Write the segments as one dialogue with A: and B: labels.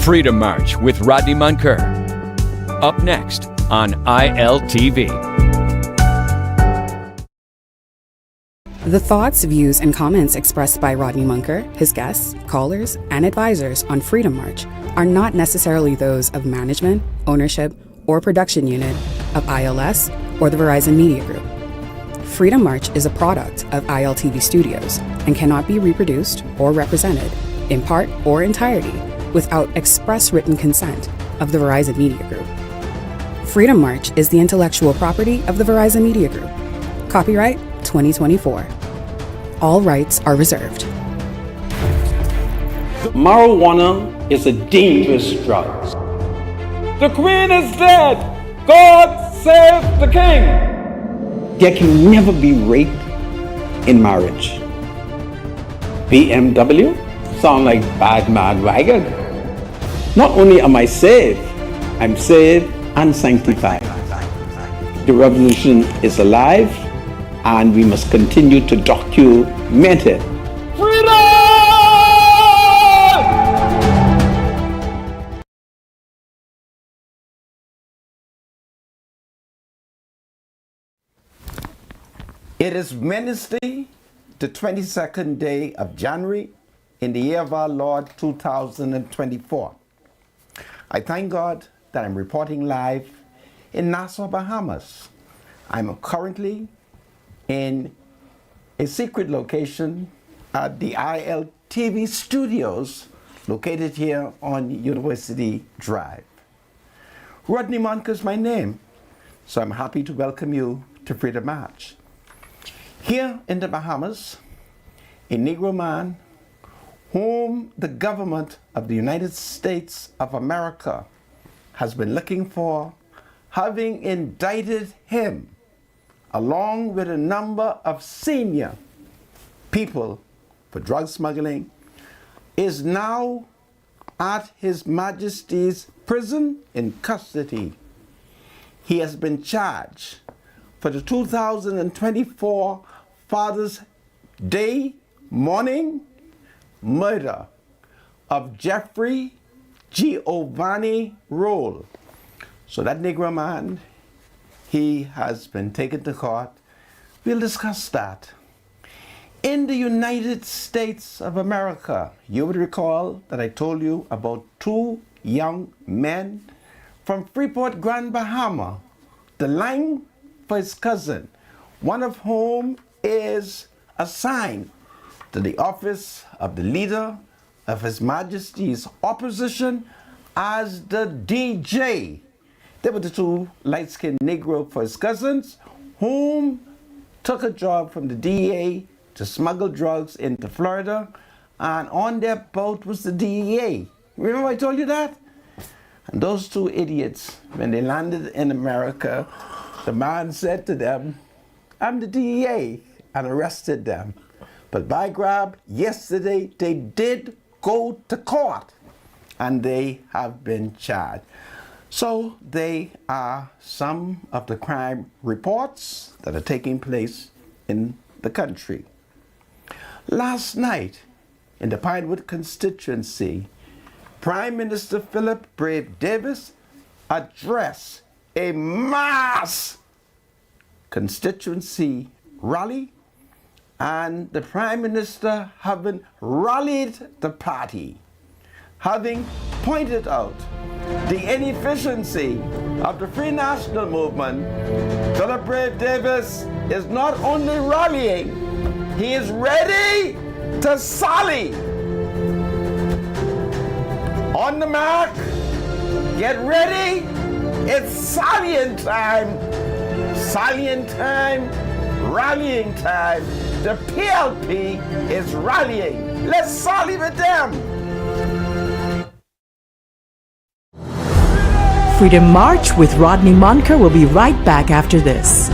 A: Freedom March with Rodney Munker. Up next on ILTV.
B: The thoughts, views, and comments expressed by Rodney Munker, his guests, callers, and advisors on Freedom March are not necessarily those of management, ownership, or production unit of ILS or the Verizon Media Group. Freedom March is a product of ILTV Studios and cannot be reproduced or represented, in part or entirety, without express written consent of the Verizon Media Group. Freedom March is the intellectual property of the Verizon Media Group. Copyright 2024. All rights are reserved.
C: Marijuana is a dangerous drug.
D: The Queen is dead! God save the King!
C: There can never be rape in marriage. BMW sound like bad mad wagon. Not only am I saved, I'm saved and sanctified. The revolution is alive, and we must continue to document it.
D: Freedom!
E: It is Wednesday, the 22nd day of January, in the year of our Lord 2024. I thank God that I'm reporting live in Nassau, Bahamas. I'm currently in a secret location at the ILTV Studios, located here on University Drive. Rodney Munker is my name, so I'm happy to welcome you to Freedom March. Here in the Bahamas, a Negro man whom the government of the United States of America has been looking for, having indicted him along with a number of senior people for drug smuggling, is now at His Majesty's prison in custody. He has been charged for the 2024 Father's Day morning murder of Jeffrey Giovanni Roll. So that Negro man, he has been taken to court. We'll discuss that. In the United States of America, you would recall that I told you about two young men from Freeport, Grand Bahama, the line for his cousin, one of whom is assigned to the office of the leader of His Majesty's opposition as the DJ. They were the two light-skinned Negro for his cousins, whom took a job from the DEA to smuggle drugs into Florida, and on their boat was the DEA. Remember I told you that? And those two idiots, when they landed in America, the man said to them, "I'm the DEA," and arrested them. But by grab, yesterday they did go to court, and they have been charged. So they are some of the crime reports that are taking place in the country. Last night, in the Pinewood constituency, Prime Minister Philip Brave Davis addressed a mass constituency rally, and the Prime Minister, having rallied the party, having pointed out the inefficiency of the Free National Movement, Philip Brave Davis is not only rallying, he is ready to sally. On the mark, get ready, it's sallying time. Sallying time, rallying time. The PLP is rallying. Let's sally with them.
F: Freedom March with Rodney Munker will be right back after this.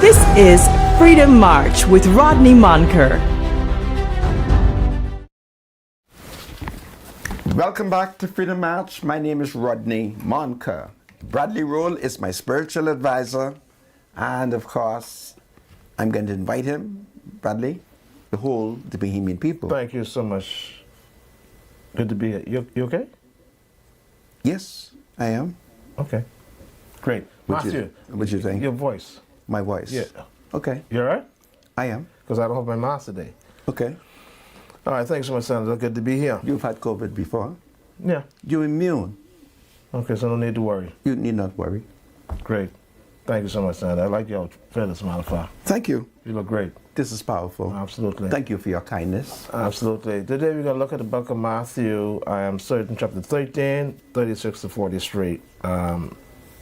F: This is Freedom March with Rodney Monker.
E: Welcome back to Freedom March. My name is Rodney Monker. Bradley Roll is my spiritual advisor, and of course, I'm going to invite him, Bradley, to hold the Bahamian people.
G: Thank you so much. Good to be here. You okay?
E: Yes, I am.
G: Okay. Great. Matthew,
E: What you think?
G: your voice.
E: My voice?
G: Yeah.
E: Okay,
G: You all right?
E: I am.
G: Because I don't have my mask today.
E: Okay.
G: All right, thanks so much, Senator. Good to be here.
E: You've had COVID before.
G: Yeah.
E: You're immune.
G: Okay, so no need to worry.
E: You need not worry.
G: Great. Thank you so much, Senator. I like your feathers, matter of fact.
E: Thank you.
G: You look great.
E: This is powerful.
G: Absolutely.
E: Thank you for your kindness.
G: Absolutely. Today we're going to look at the book of Matthew. I am certain chapter 13, 36 to 43.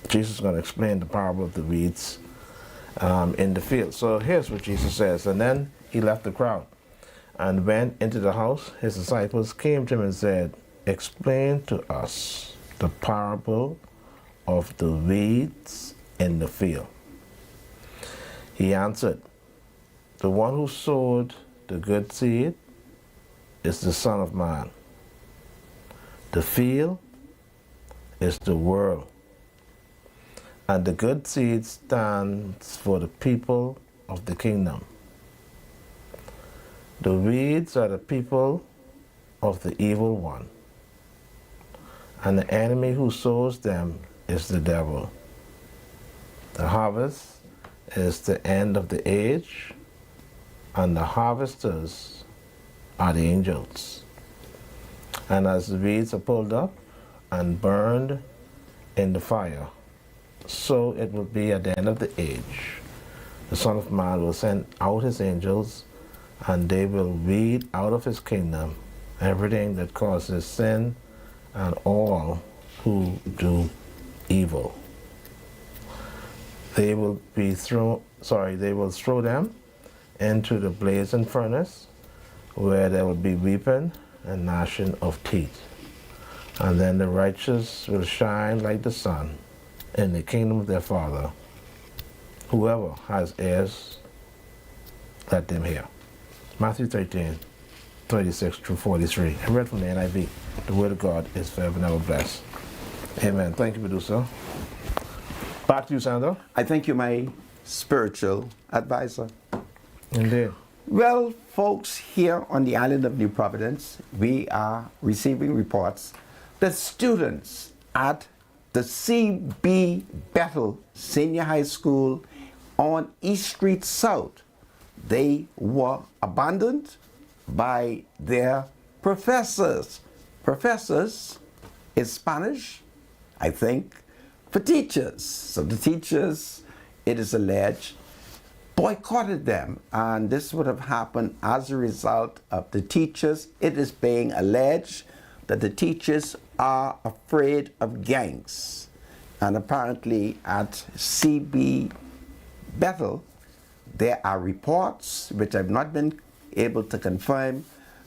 G: Jesus is going to explain the parable of the weeds in the field. So here's what Jesus says. And then he left the crowd and went into the house. His disciples came to him and said, "Explain to us the parable of the weeds in the field." He answered, "The one who sowed the good seed is the Son of Man. The field is the world. And the good seed stands for the people of the kingdom. The weeds are the people of the evil one. And the enemy who sows them is the devil. The harvest is the end of the age, and the harvesters are the angels. And as the weeds are pulled up and burned in the fire, so it will be at the end of the age. The Son of Man will send out his angels, and they will weed out of his kingdom everything that causes sin and all who do evil. They will throw them into the blazing furnace, where there will be weeping and gnashing of teeth. And then the righteous will shine like the sun in the kingdom of their Father. Whoever has ears, let them hear." Matthew 13, 36 through 43. I read from the NIV. The word of God is forever and ever blessed. Amen. Thank you, producer. Back to you, Sandra.
E: I thank you, my spiritual advisor.
G: Indeed.
E: Well, folks, here on the island of New Providence, we are receiving reports that students at the C.B. Bethel Senior High School on East Street South, they were abandoned by their professors. Professors is Spanish, I think, for teachers. So the teachers, it is alleged, boycotted them, and this would have happened as a result of the teachers. It is being alleged that the teachers are afraid of gangs, and apparently at CB Bethel there are reports, which I've not been able to confirm,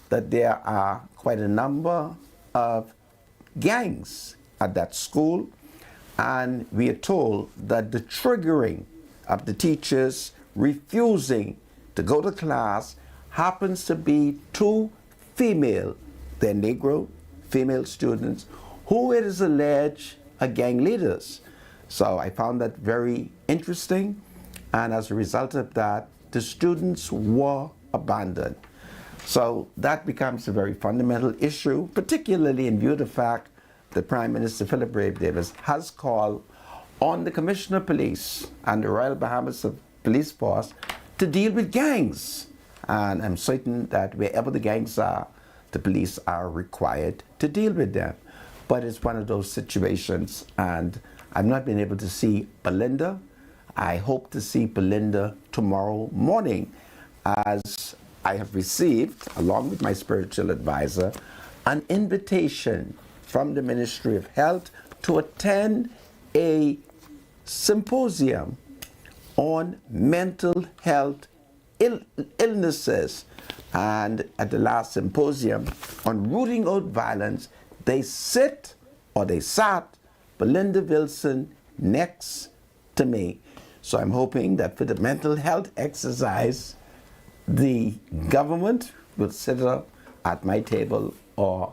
E: that there are quite a number of gangs at that school, and we are told that the triggering of the teachers refusing to go to class happens to be two female, they're Negro, female students, who it is alleged are gang leaders. So I found that very interesting, and as a result of that, the students were abandoned. So that becomes a very fundamental issue, particularly in view of the fact that Prime Minister Philip Brave Davis has called on the Commissioner of Police and the Royal Bahamas Police Force to deal with gangs. And I'm certain that wherever the gangs are, the police are required to deal with them. But it's one of those situations, and I've not been able to see Belinda. I hope to see Belinda tomorrow morning, as I have received, along with my spiritual advisor, an invitation from the Ministry of Health to attend a symposium on mental health illnesses. And at the last symposium on rooting out violence, they sat Belinda Wilson next to me. So I'm hoping that for the mental health exercise, the government will sit up at my table or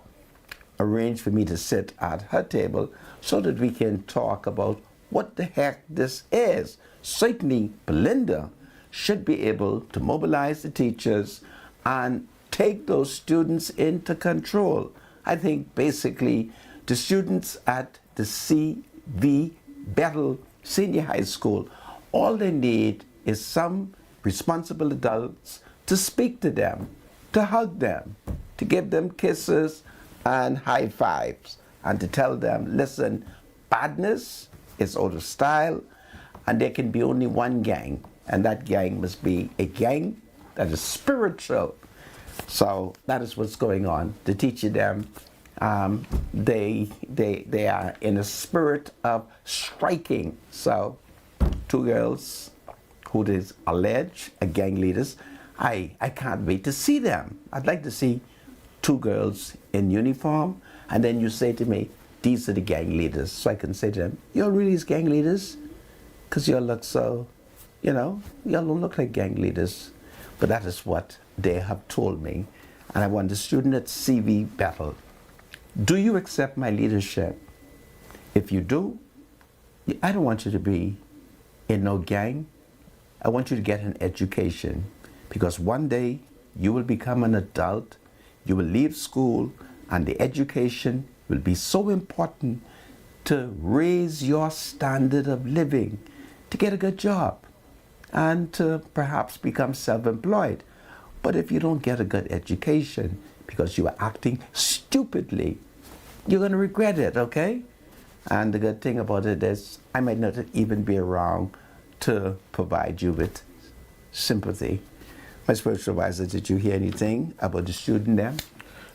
E: arrange for me to sit at her table so that we can talk about what the heck this is. Certainly, Belinda should be able to mobilize the teachers and take those students into control. I think basically the students at the C.V. Bethel Senior High School, all they need is some responsible adults to speak to them, to hug them, to give them kisses and high fives, and to tell them, listen, badness is out of style, and there can be only one gang, and that gang must be a gang that is spiritual. So that is what's going on. To teach them, they are in a spirit of striking. So 2 girls who is alleged are gang leaders. I can't wait to see them. I'd like to see 2 girls in uniform, and then you say to me, these are the gang leaders. So I can say to them, you're really gang leaders? Because you all look so, you all don't look like gang leaders. But that is what they have told me. And I want the student at CV Bethel, do you accept my leadership? If you do, I don't want you to be in no gang. I want you to get an education, because one day you will become an adult, you will leave school, and the education will be so important to raise your standard of living, to get a good job, and to perhaps become self-employed. But if you don't get a good education because you are acting stupidly, you're going to regret it, okay? And the good thing about it is I might not even be around to provide you with sympathy. My spiritual advisor, did you hear anything about the student there?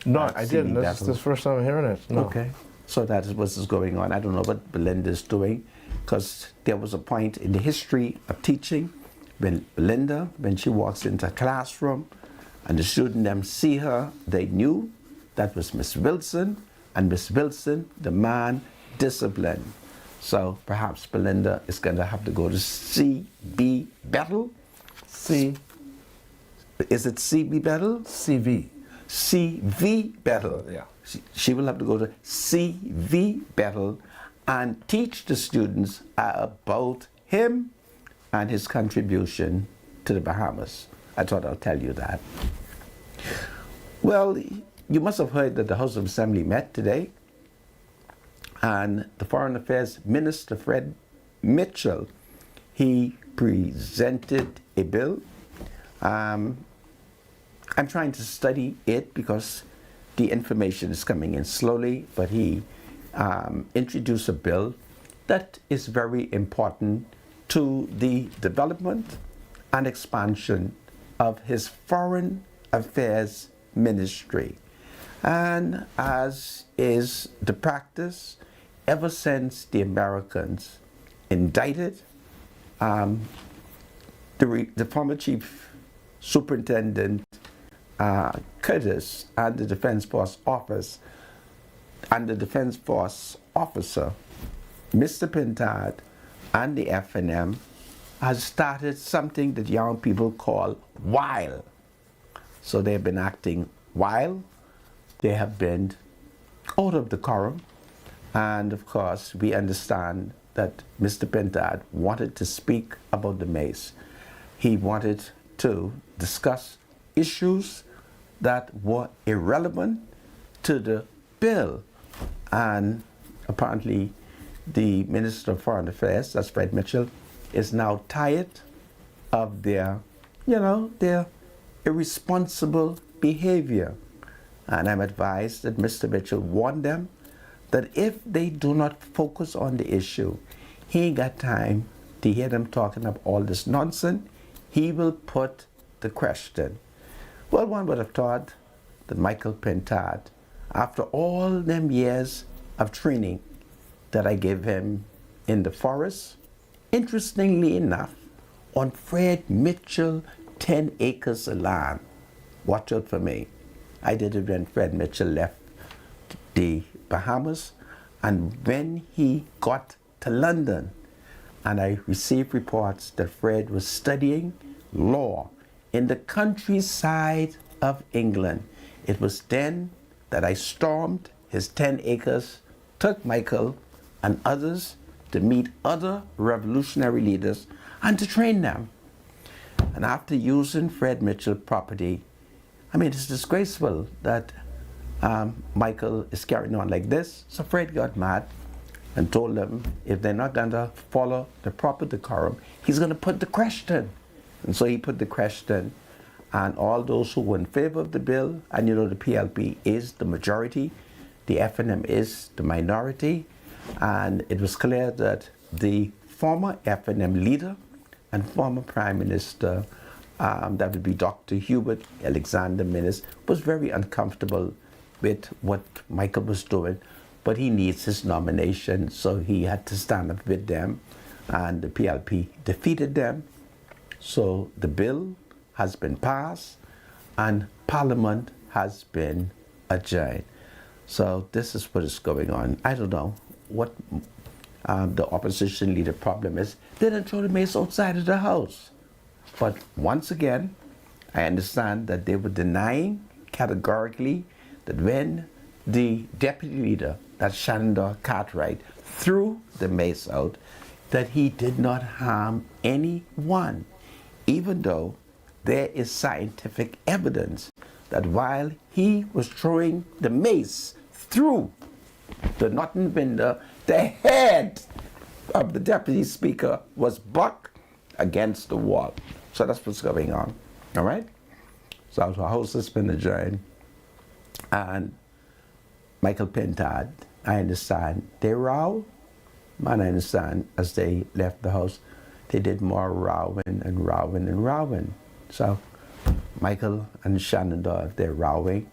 G: No, I didn't. This is the first time I'm hearing it. No.
E: Okay. So that is what is going on. I don't know what Belinda is doing, because there was a point in the history of teaching when Belinda, when she walks into a classroom and the student them see her, they knew that was Miss Wilson, and Miss Wilson, the man, disciplined. So perhaps Belinda is going to have to go to C.B. Bethel. Is it C.B. Bethel?
G: CV.
E: C.V. Bethel.
G: Yeah.
E: She will have to go to C.V. Bethel and teach the students about him and his contribution to the Bahamas. I thought I'll tell you that. Well, you must have heard that the House of Assembly met today, and the Foreign Affairs Minister, Fred Mitchell, he presented a bill. I'm trying to study it because the information is coming in slowly, but he introduced a bill that is very important to the development and expansion of his Foreign Affairs Ministry. And as is the practice, ever since the Americans indicted the former Chief Superintendent Curtis and the Defense Force Office and the Defense Force officer, Mr. Pintard, and the F&M has started something that young people call wild. So they've been acting wild. They have been out of decorum. And of course, we understand that Mr. Pintard wanted to speak about the mace. He wanted to discuss issues that were irrelevant to the bill. And apparently, the Minister of Foreign Affairs, that's Fred Mitchell, is now tired of their irresponsible behavior. And I'm advised that Mr. Mitchell warned them that if they do not focus on the issue, he ain't got time to hear them talking about all this nonsense. He will put the question. Well, one would have thought that Michael Pintard, after all them years of training that I gave him in the forest, interestingly enough, on Fred Mitchell 10 acres of land. Watch out for me. I did it when Fred Mitchell left the Bahamas, and when he got to London and I received reports that Fred was studying law in the countryside of England. It was then that I stormed his 10 acres, took Michael and others to meet other revolutionary leaders and to train them. And after using Fred Mitchell property, I mean, it's disgraceful that Michael is carrying on like this. So Fred got mad and told them if they're not going to follow the proper decorum, he's going to put the question. And so he put the question, and all those who were in favor of the bill, and you know the PLP is the majority, the FNM is the minority, and it was clear that the former FNM leader and former Prime Minister, that would be Dr. Hubert Alexander Minnis, was very uncomfortable with what Michael was doing, but he needs his nomination, so he had to stand up with them, and the PLP defeated them. So the bill has been passed, and Parliament has been adjourned. So this is what is going on. I don't know what the opposition leader problem is. They didn't throw the mace outside of the house. But once again, I understand that they were denying categorically that when the deputy leader, that's Shandor Cartwright, threw the mace out, that he did not harm anyone, even though there is scientific evidence that while he was throwing the mace through the Norton window, the head of the deputy speaker was bucked against the wall. So that's what's going on, all right? So our house has been adjourned, and Michael Pintard, I understand, they row, and I understand as they left the house, they did more rowing and rowing and rowing. So Michael and Shenandoah, they're rowing,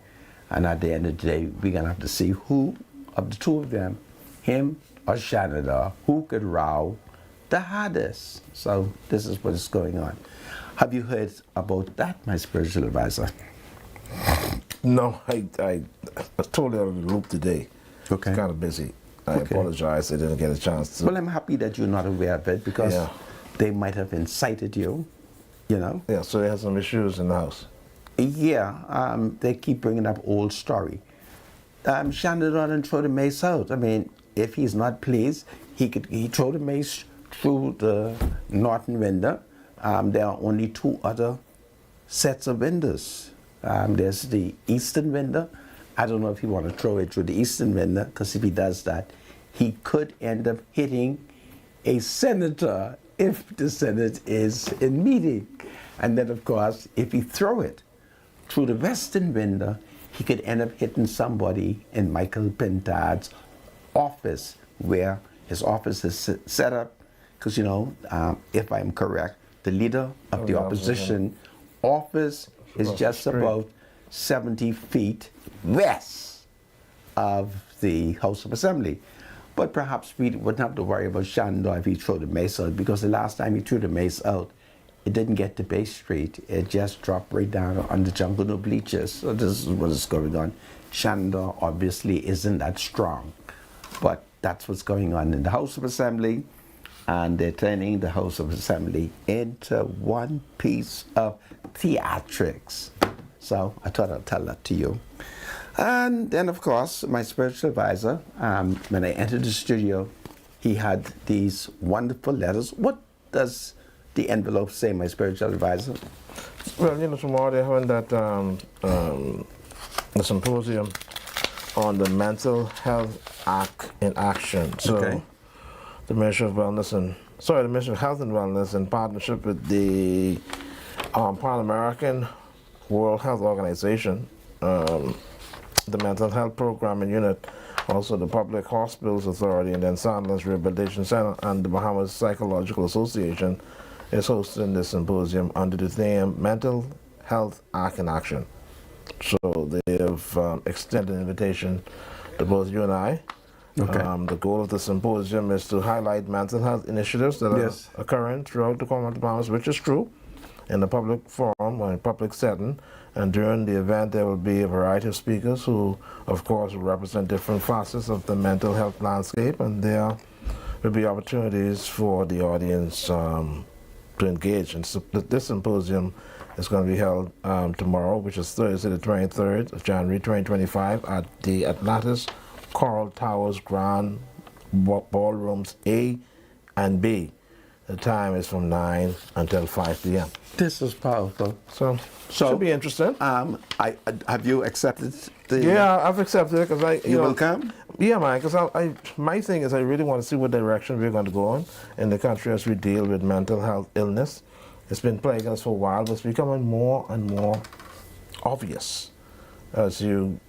E: and at the end of the day, we're gonna have to see who of the two of them, him or Shenandoah, who could row the hardest. So this is what is going on. Have you heard about that, my spiritual advisor?
G: No, I was totally out of the loop today.
E: Okay.
G: It's kind of busy. I apologize. I didn't get a chance to.
E: Well, I'm happy that you're not aware of it, because they might have incited you, you know?
G: Yeah, so they have some issues in the house.
E: Yeah, they keep bringing up old story. Shenandoah didn't throw the mace out. I mean, if he's not pleased, he throw the mace through the Norton window. There are only two other sets of windows. There's the eastern window. I don't know if he want to throw it through the eastern window, because if he does that, he could end up hitting a senator if the Senate is in meeting. And then, of course, if he throw it through the western window, he could end up hitting somebody in Michael Pintard's office, where his office is set up. Because, you know, if I'm correct, the leader of the opposition office is just about 70 feet west of the House of Assembly. But perhaps we wouldn't have to worry about Shenandoah if he threw the mace out, because the last time he threw the mace out, it didn't get to Bay Street. It just dropped right down on the Jungle bleachers. So this is what is going on. Shenandoah obviously isn't that strong, but that's what's going on in the House of Assembly, and they're turning the House of Assembly into one piece of theatrics. So I thought I'd tell that to you. And then, of course, my spiritual advisor, when I entered the studio, he had these wonderful letters. What does the envelope say, my spiritual advisor?
G: Well, you know, tomorrow they're having that the symposium on the Mental Health Act in Action. So the Ministry of Wellness the Ministry of Health and Wellness, in partnership with the Parliamentary World Health Organization, the Mental Health Program and Unit, also the Public Hospitals Authority, and then Sandler's Rehabilitation Center, and the Bahamas Psychological Association is hosting this symposium under the theme Mental Health Act in Action. So they have extended an invitation to both you and I. The goal of the symposium is to highlight mental health initiatives that are occurring throughout the Commonwealth of Bahamas, which is true, in a public forum or in a public setting. And during the event, there will be a variety of speakers who, of course, will represent different facets of the mental health landscape, and they are will be opportunities for the audience to engage. And so this symposium is going to be held tomorrow, which is Thursday, the 23rd of January 2025, at the Atlantis Coral Towers Grand Ballrooms A and B. The time is from 9 until 5 p.m.
C: This is powerful.
G: So should be interesting.
C: Have you accepted the...
G: Yeah, I've accepted it because
C: You will come?
G: Yeah, man, because my thing is I really want to see what direction we're going to go in the country as we deal with mental health illness. It's been plaguing us for a while, but it's becoming more and more obvious. As you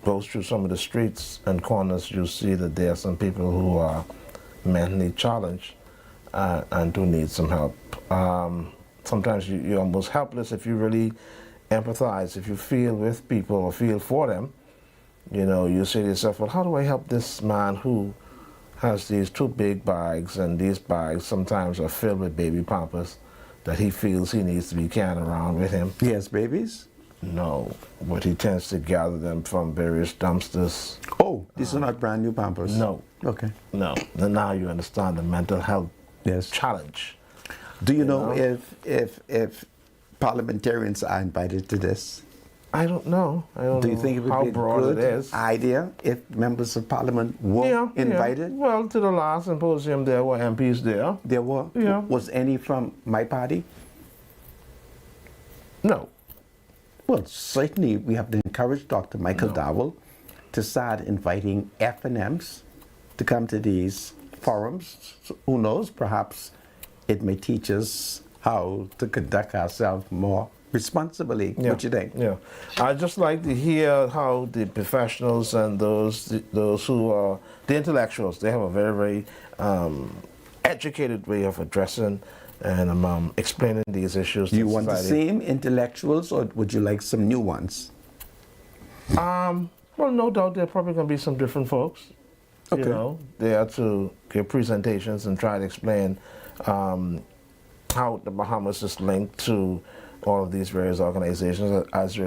G: go through some of the streets and corners, you see that there are some people who are mentally challenged and do need some help. Sometimes you're almost helpless if you really empathize, if you feel with people or feel for them. You know, you say to yourself, well, how do I help this man who has these 2 big bags, and these bags sometimes are filled with baby pampers that he feels he needs to be carrying around with him?
C: He has babies?
G: No, but he tends to gather them from various dumpsters.
C: Oh, these are not brand new Pampers?
G: No.
C: Okay.
G: No. And now you understand the mental health challenge.
C: Do you know if parliamentarians are invited to this?
G: I don't know.
C: Do you think it would
G: how
C: be a
G: broad
C: good
G: it is.
C: idea if members of parliament were invited?
G: Yeah. Well, to the last symposium there were MPs there.
C: There were?
G: Yeah.
C: Was any from my party?
G: No.
C: Well, certainly we have to encourage Dr. Michael Dowell to start inviting FNMs to come to these forums. So who knows, perhaps it may teach us how to conduct ourselves more responsibly.
G: Yeah.
C: What you think?
G: Yeah. I'd just like to hear how the professionals and those who are the intellectuals, they have a very, very educated way of addressing and explaining these issues.
C: Do you
G: to
C: want the
G: society.
C: same intellectuals, or would you like some new ones?
G: Well, no doubt there are probably going to be some different folks.
C: Okay.
G: You know, there to give presentations and try to explain how the Bahamas is linked to all of these various organizations as it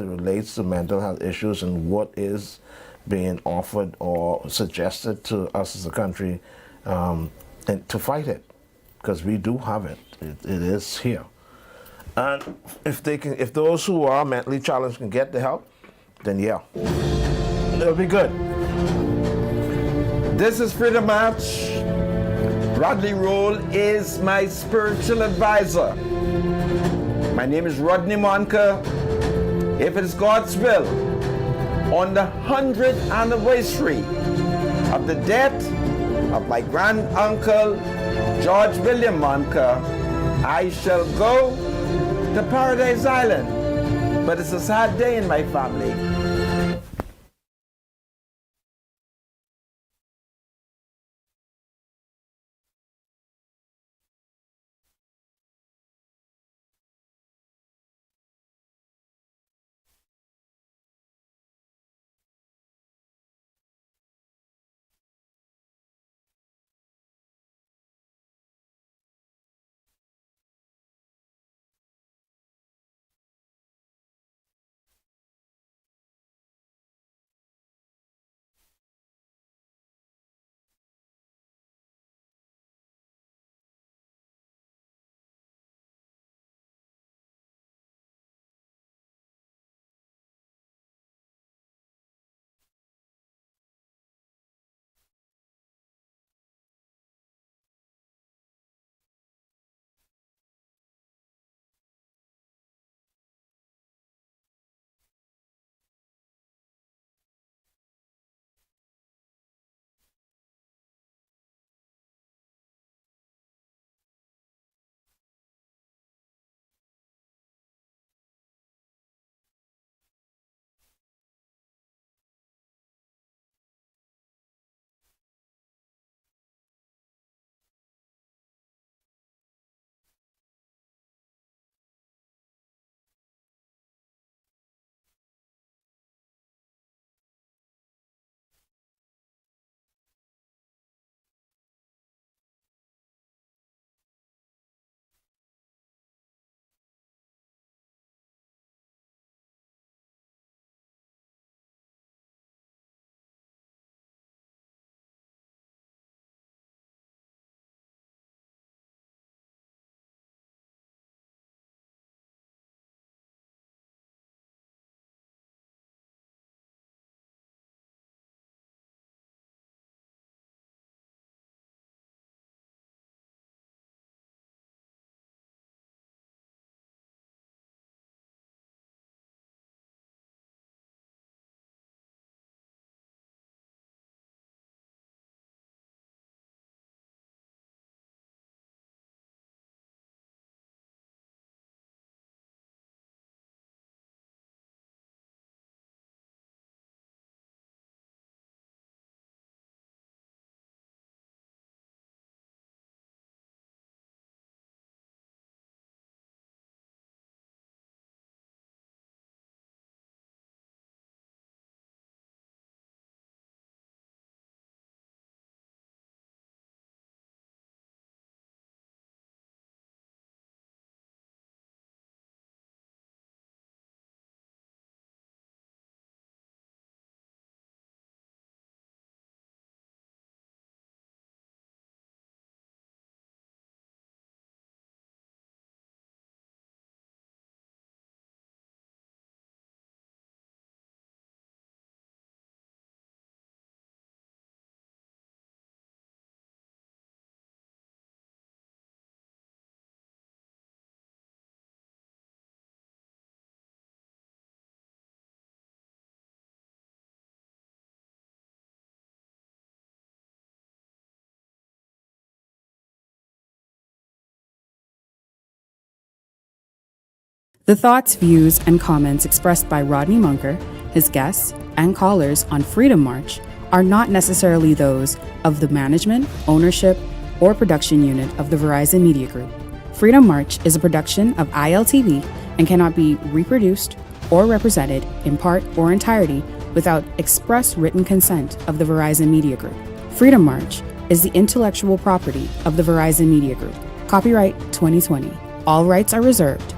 G: relates to mental health issues and what is being offered or suggested to us as a country and to fight it, because we do have it. It is here. And if those who are mentally challenged can get the help, then yeah, it'll be good.
C: This is Freedom March. Rodney Roll is my spiritual advisor. My name is Rodney Monker. If it is God's will, on the 100th anniversary of the death of my grand uncle, George William Monker, I shall go to Paradise Island. But it's a sad day in my family.
B: The thoughts, views, and comments expressed by Rodney Munker, his guests, and callers on Freedom March are not necessarily those of the management, ownership, or production unit of the Verizon Media Group. Freedom March is a production of ILTV and cannot be reproduced or represented in part or entirety without express written consent of the Verizon Media Group. Freedom March is the intellectual property of the Verizon Media Group. Copyright 2020. All rights are reserved.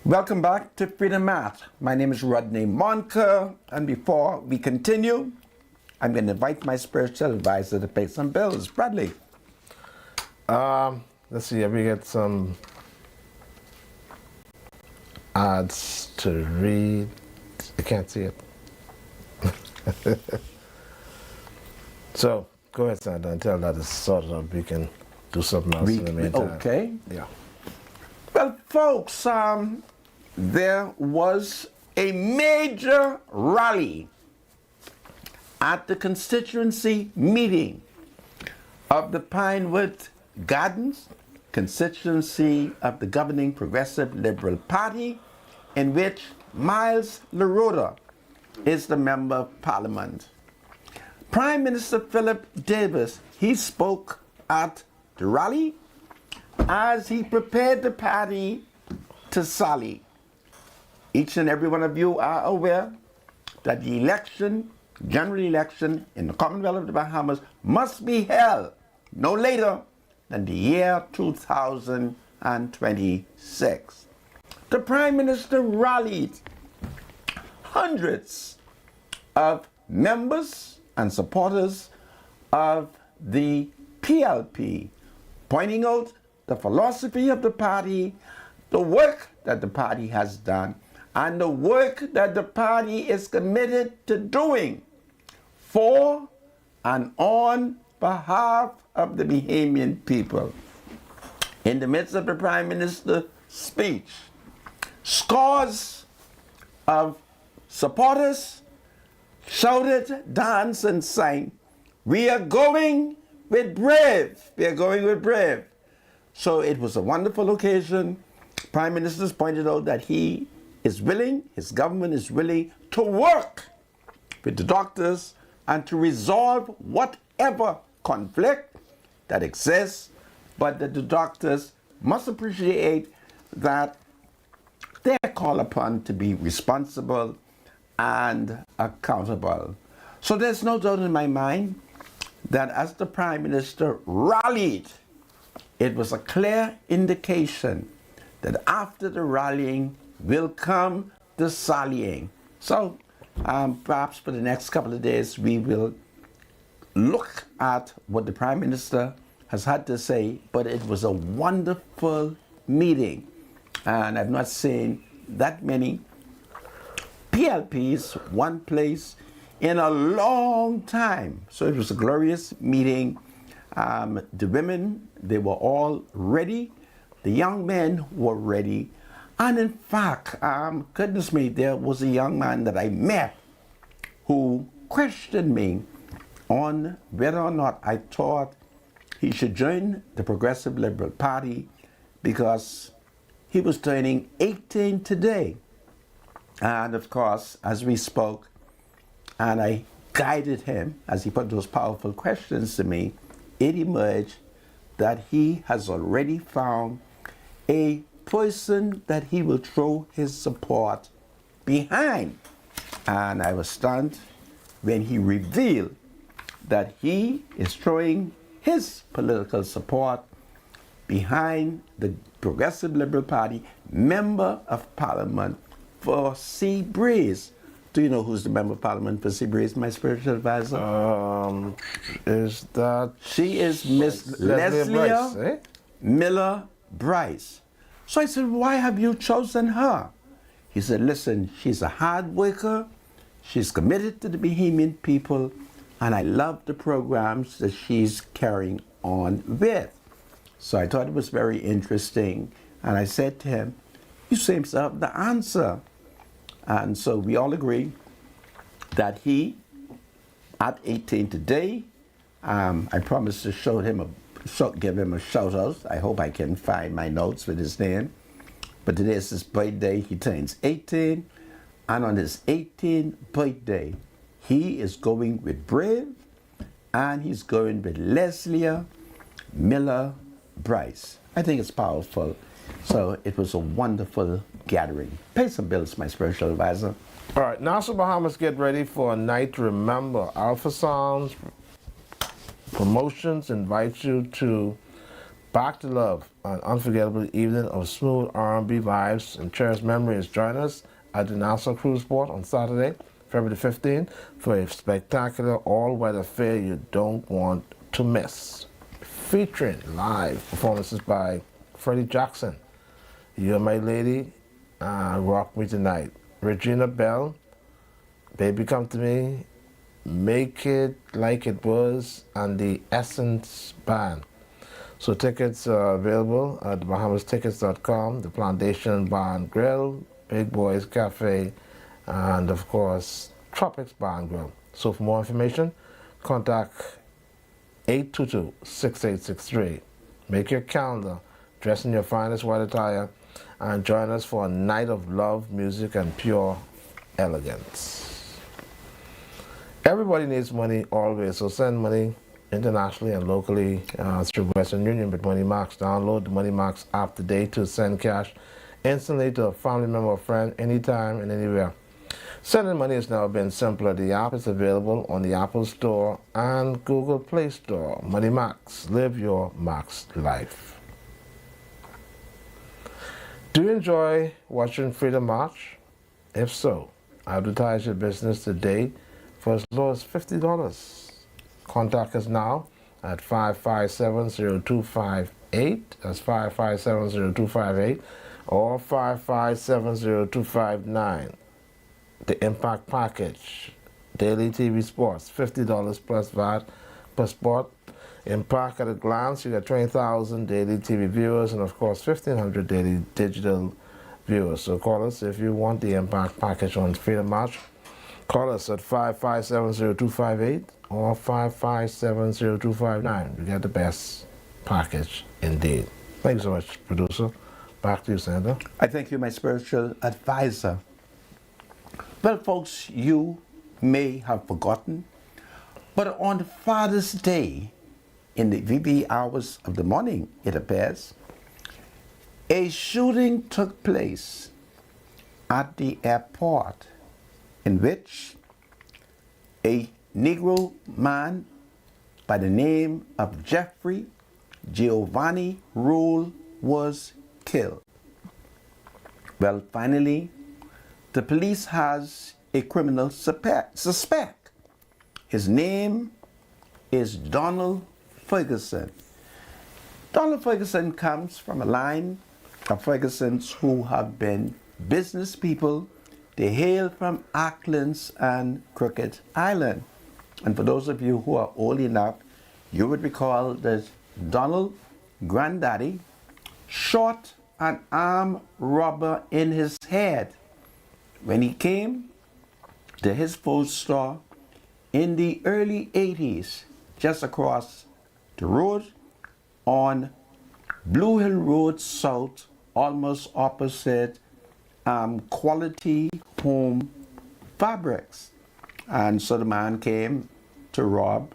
E: Welcome back to Freedom March. My name is Rodney Munker, and before we continue, I'm going to invite my spiritual advisor to pay some bills. Bradley.
G: Let's see, we get some ads to read. I can't see it. So, go ahead, Santa, until that is sorted out. We can do something else in the meantime.
E: Okay.
G: Yeah.
E: Well, folks, there was a major rally at the constituency meeting of the Pinewood Gardens constituency of the governing Progressive Liberal Party, in which Miles LaRota is the Member of Parliament. Prime Minister Philip Davis, he spoke at the rally as he prepared the party to sally. Each and every one of you are aware that the general election in the Commonwealth of the Bahamas must be held no later than the year 2026. The Prime Minister rallied hundreds of members and supporters of the PLP, pointing out the philosophy of the party, the work that the party has done, and the work that the party is committed to doing for and on behalf of the Bahamian people. In the midst of the Prime Minister's speech, scores of supporters shouted, danced, and sang, "We are going with Brave. We are going with Brave." So it was a wonderful occasion. Prime Minister pointed out that he is willing, his government is willing to work with the doctors and to resolve whatever conflict that exists, but that the doctors must appreciate that they are called upon to be responsible and accountable. So there's no doubt in my mind that as the Prime Minister rallied, it was a clear indication that after the rallying will come the sallying. So perhaps for the next couple of days we will look at what the Prime Minister has had to say, but it was a wonderful meeting, and I've not seen that many PLPs one place in a long time. So it was a glorious meeting. The women, they were all ready. The young men were ready. And in fact, goodness me, there was a young man that I met who questioned me on whether or not I thought he should join the Progressive Liberal Party because he was turning 18 today. And of course, as we spoke, and I guided him as he put those powerful questions to me, it emerged that he has already found a person that he will throw his support behind. And I was stunned when he revealed that he is throwing his political support behind the Progressive Liberal Party Member of Parliament for Sea Breeze. Do you know who's the Member of Parliament for Sea Breeze, my spiritual advisor?
G: Is that...
E: She is Miss Leslie Miller Bryce. So I said, why have you chosen her? He said, listen, she's a hard worker, she's committed to the Bahamian people, and I love the programs that she's carrying on with. So I thought it was very interesting, and I said to him, you seem to have the answer. And so we all agree that he, at 18 today, I promised to show him give him a shout out. I hope I can find my notes with his name. But today is his birthday. He turns 18. And on his 18th birthday, he is going with Brave and he's going with Leslie Miller Bryce. I think it's powerful. So it was a wonderful gathering. Pay some bills, my spiritual advisor.
G: All right, Nassau, Bahamas, get ready for a night to remember. Alpha Sounds Promotions invites you to Back to Love, an unforgettable evening of smooth R&B vibes and cherished memories. Join us at the Nassau Cruise Port on Saturday, February 15th, for a spectacular all-weather affair you don't want to miss. Featuring live performances by Freddie Jackson, You're My Lady, Rock Me Tonight, Regina Bell, Baby Come To Me, Make It Like It Was, and the Essence Band. So tickets are available at BahamasTickets.com, the Plantation Bar and Grill, Big Boys Cafe, and of course, Tropics Bar and Grill. So for more information, contact 822-6863. Make your calendar, dress in your finest white attire, and join us for a night of love, music, and pure elegance. Everybody needs money always, so send money internationally and locally through Western Union with Money Max. Download the Money Max app today to send cash instantly to a family member or friend anytime and anywhere. Sending money has now been simpler. The app is available on the Apple Store and Google Play Store. Money Max. Live your max life. Do you enjoy watching Freedom March? If so, advertise your business today for as low as $50. Contact us now at 557-0258. That's 557-0258 or 557-0259. The Impact Package, Daily TV Sports, $50 plus VAT per sport. Impact at a glance, you get 20,000 daily TV viewers and of course 1,500 daily digital viewers. So call us if you want the Impact Package on Freedom March. Call us at 557-0258 or 557-0259. You get the best package indeed. Thank you so much, producer. Back to you, Sandra.
E: I thank you, my spiritual advisor. Well, folks, you may have forgotten, but on Father's Day, in the wee hours of the morning, it appears, a shooting took place at the airport in which a Negro man by the name of Jeffrey Giovanni Rule was killed. Well, finally, the police has a criminal suspect. His name is Donald Ferguson. Donald Ferguson comes from a line of Fergusons who have been business people. They hail from Auckland's and Crooked Island. And for those of you who are old enough, you would recall that Donald Granddaddy shot an armed robber in his head when he came to his food store in the early 80s, just across the road on Blue Hill Road South, almost opposite Quality Home Fabrics. And so the man came to rob,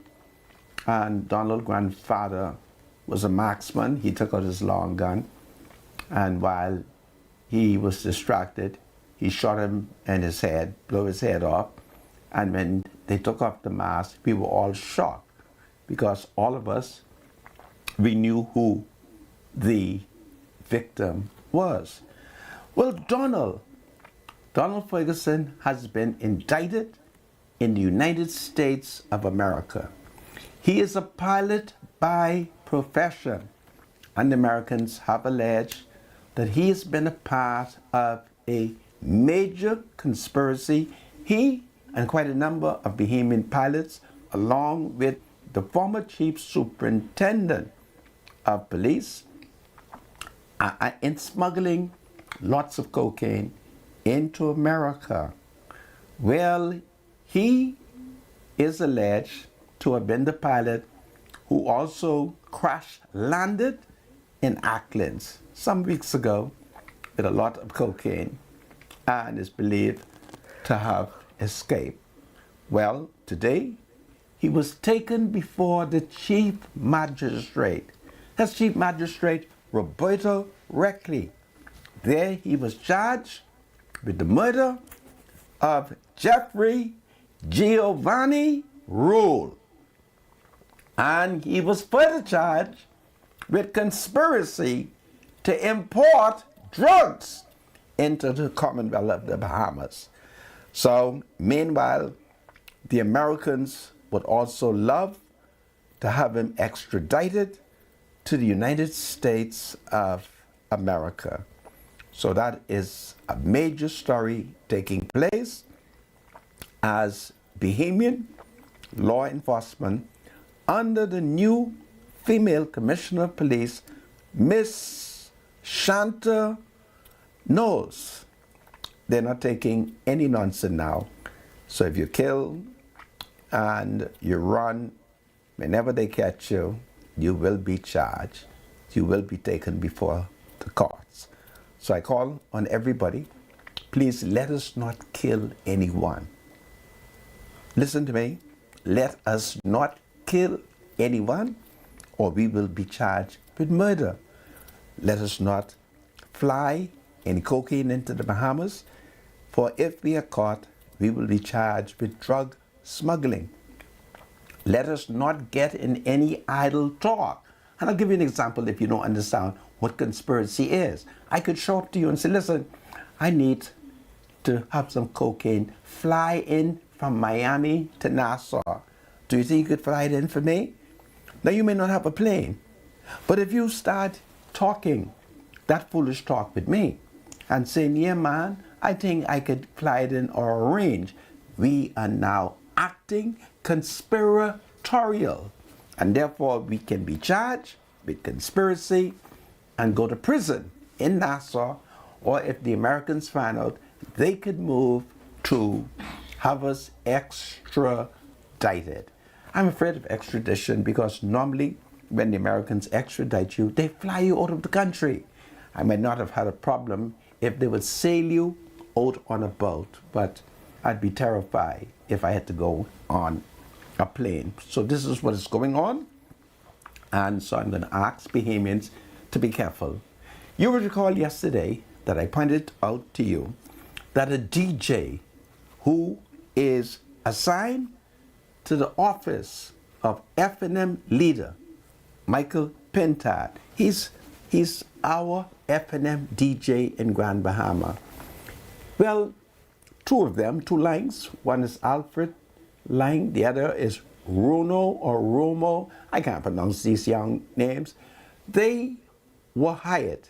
E: and Donald's grandfather was a marksman. He took out his long gun, and while he was distracted, he shot him in his head, blew his head off. And when they took off the mask, we were all shocked because all of us, we knew who the victim was. Well, Donald Ferguson has been indicted in the United States of America. He is a pilot by profession, and Americans have alleged that he has been a part of a major conspiracy. He and quite a number of Bahamian pilots, along with the former chief superintendent of police, are in smuggling lots of cocaine into America. Well, he is alleged to have been the pilot who also crash landed in Acklands some weeks ago with a lot of cocaine and is believed to have escaped. Well, today he was taken before the chief magistrate. That's Chief Magistrate Roberto Reckley. There he was charged with the murder of Jeffrey Giovanni Rule. And he was further charged with conspiracy to import drugs into the Commonwealth of the Bahamas. So, meanwhile, the Americans would also love to have him extradited to the United States of America. So that is a major story taking place as Bahamian law enforcement under the new female commissioner of police, Miss Shanta Knowles. They're not taking any nonsense now. So if you kill and you run, whenever they catch you, you will be charged. You will be taken before the courts. So I call on everybody, please let us not kill anyone. Listen to me. Let us not kill anyone or we will be charged with murder. Let us not fly any cocaine into the Bahamas, for if we are caught, we will be charged with drug smuggling. Let us not get in any idle talk. And I'll give you an example if you don't understand what conspiracy is. I could show up to you and say, listen, I need to have some cocaine, fly in from Miami to Nassau. Do you think you could fly it in for me? Now you may not have a plane, but if you start talking that foolish talk with me and saying, yeah man, I think I could fly it in or arrange, we are now acting conspiratorial, and therefore we can be charged with conspiracy and go to prison in Nassau, or if the Americans find out, they could move to have us extradited. I'm afraid of extradition because normally when the Americans extradite you, they fly you out of the country. I might not have had a problem if they would sail you out on a boat, but I'd be terrified if I had to go on a plane. So this is what is going on. And so I'm going to ask Bahamians to be careful. You will recall yesterday that I pointed out to you that a DJ who is assigned to the office of F&M leader, Michael Pintard, he's our F&M DJ in Grand Bahama. Well, two of them, two lines, one is Alfred Lang, the other is Runo or Romo, I can't pronounce these young names. They were hired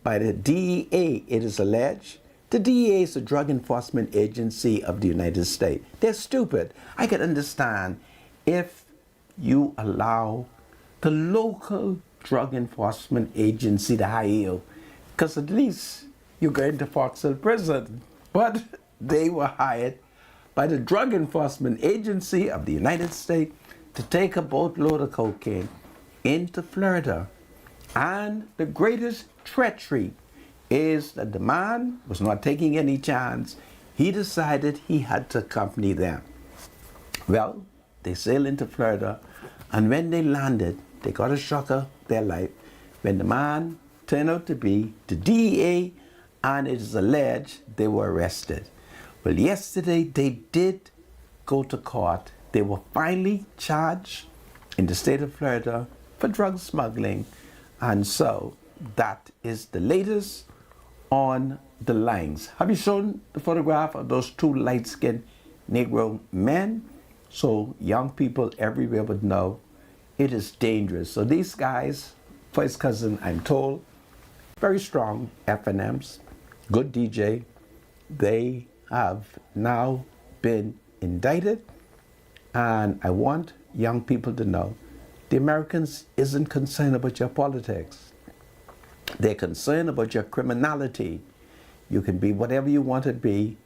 E: by the DEA, it is alleged. The DEA is the Drug Enforcement Agency of the United States. They're stupid. I can understand if you allow the local drug enforcement agency to hire you, because at least you're going to Fox Hill Prison. But they were hired by the Drug Enforcement Agency of the United States to take a boatload of cocaine into Florida. And the greatest treachery is that the man was not taking any chance. He decided he had to accompany them. Well, they sailed into Florida, and when they landed, they got a shock of their life when the man turned out to be the DEA, and it is alleged they were arrested. Well, yesterday they did go to court. They were finally charged in the state of Florida for drug smuggling, and so that is the latest on the lines. Have you shown the photograph of those two light-skinned Negro men? So young people everywhere would know it is dangerous. So these guys, for his cousin, I'm told, very strong F&Ms, good DJ, they have now been indicted. And I want young people to know the Americans isn't concerned about your politics. They're concerned about your criminality. You can be whatever you want to be.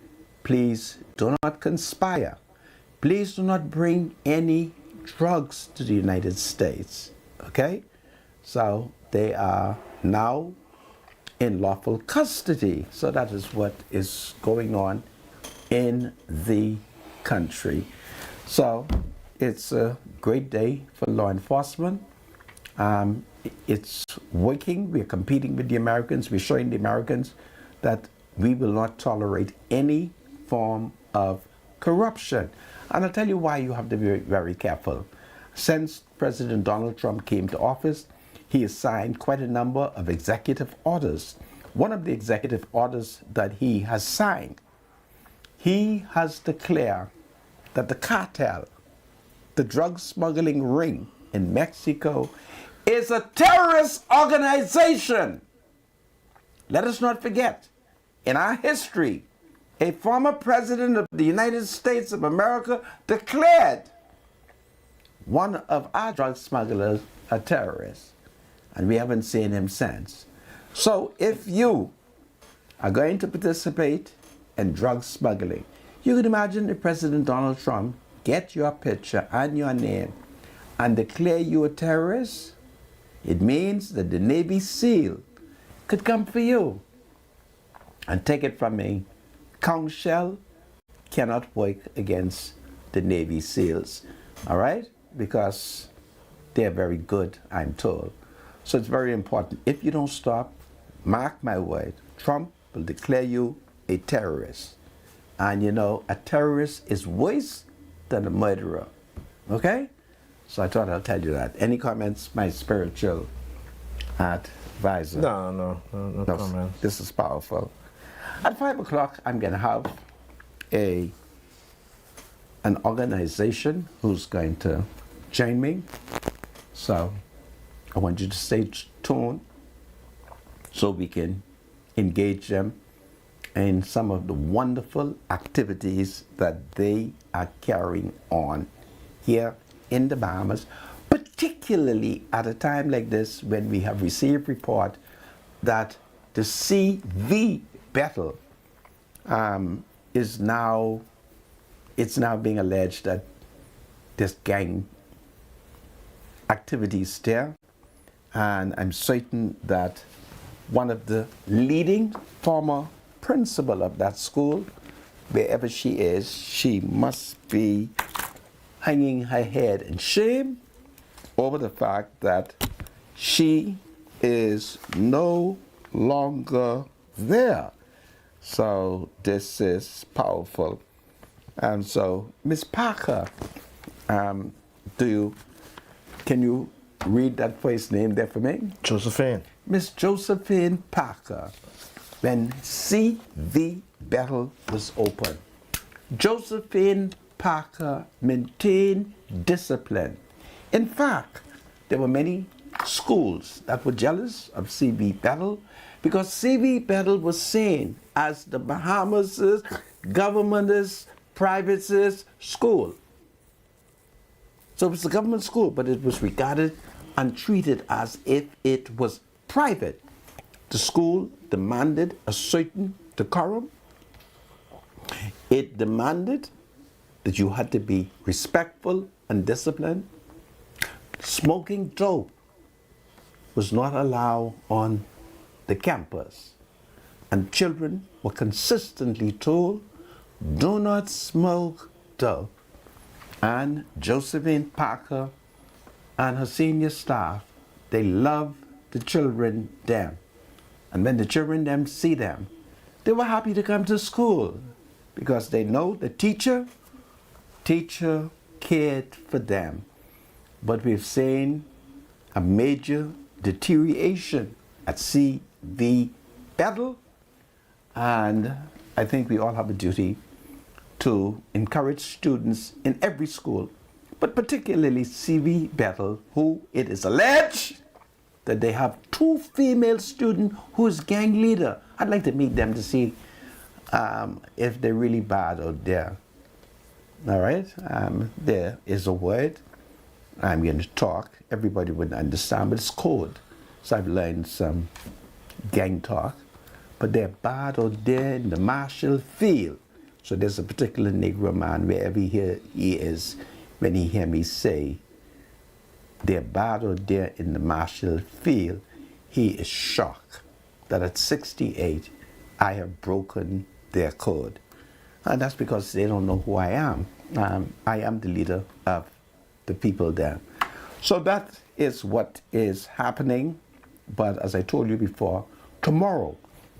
E: Please do not conspire. Please do not bring any drugs to the United States. Okay? So they are now in lawful custody. So that is what is going on in the country. So it's a great day for law enforcement. It's working. We're competing with the Americans. We're showing the Americans that we will not tolerate any form of corruption. And I'll tell you why you have to be very, very careful. Since President Donald Trump came to office, he has signed quite a number of executive orders. One of the executive orders that he has signed, he has declared that the cartel, the drug smuggling ring in Mexico, is a terrorist organization. Let us not forget, in our history, a former president of the United States of America declared one of our drug smugglers a terrorist, and we haven't seen him since. So if you are going to participate in drug smuggling, you can imagine if President Donald Trump get your picture and your name and declare you a terrorist. It means that the Navy SEAL could come for you. And take it from me, conch shell cannot work against the Navy SEALs, all right? Because they're very good, I'm told. So it's very important. If you don't stop, mark my word, Trump will declare you a terrorist. And you know, a terrorist is worse than a murderer, okay? So I thought I'll tell you that. Any comments, my spiritual advisor?
G: No comments.
E: This is powerful. At 5 o'clock, I'm going to have an organization who's going to join me. So I want you to stay tuned so we can engage them in some of the wonderful activities that they are carrying on here in the Bahamas, particularly at a time like this when we have received report that the CV battle is now being alleged that there's gang activities there, and I'm certain that one of the leading former principal of that school, wherever she is, she must be hanging her head in shame over the fact that she is no longer there. So this is powerful. And so, Miss Parker, can you read that first name there for me?
G: Josephine.
E: Miss Josephine Parker, when CV battle was open, Josephine Parker maintained discipline. In fact, there were many schools that were jealous of CV battle because CV battle was seen as the Bahamas' government's private school. So it was a government school, but it was regarded and treated as if it was private. The school demanded a certain decorum. It demanded that you had to be respectful and disciplined. Smoking dope was not allowed on the campus, and children were consistently told, do not smoke dope. And Josephine Parker and her senior staff, they love the children them. And when the children them see them, they were happy to come to school because they know the teacher cared for them. But we've seen a major deterioration at CV battle, and I think we all have a duty to encourage students in every school, but particularly CV battle, who it is alleged that they have 2 female students who's gang leader. I'd like to meet them to see if they're really bad out there. All right, there is a word I'm going to talk. Everybody would understand, but it's code. So I've learned some gang talk, but they're bad out there in the Marshall field. So there's a particular Negro man, wherever he is, when he hear me say, their battle there in the Marshall Field, he is shocked that at 68, I have broken their code. And that's because they don't know who I am. I am the leader of the people there. So that is what is happening. But as I told you before, tomorrow,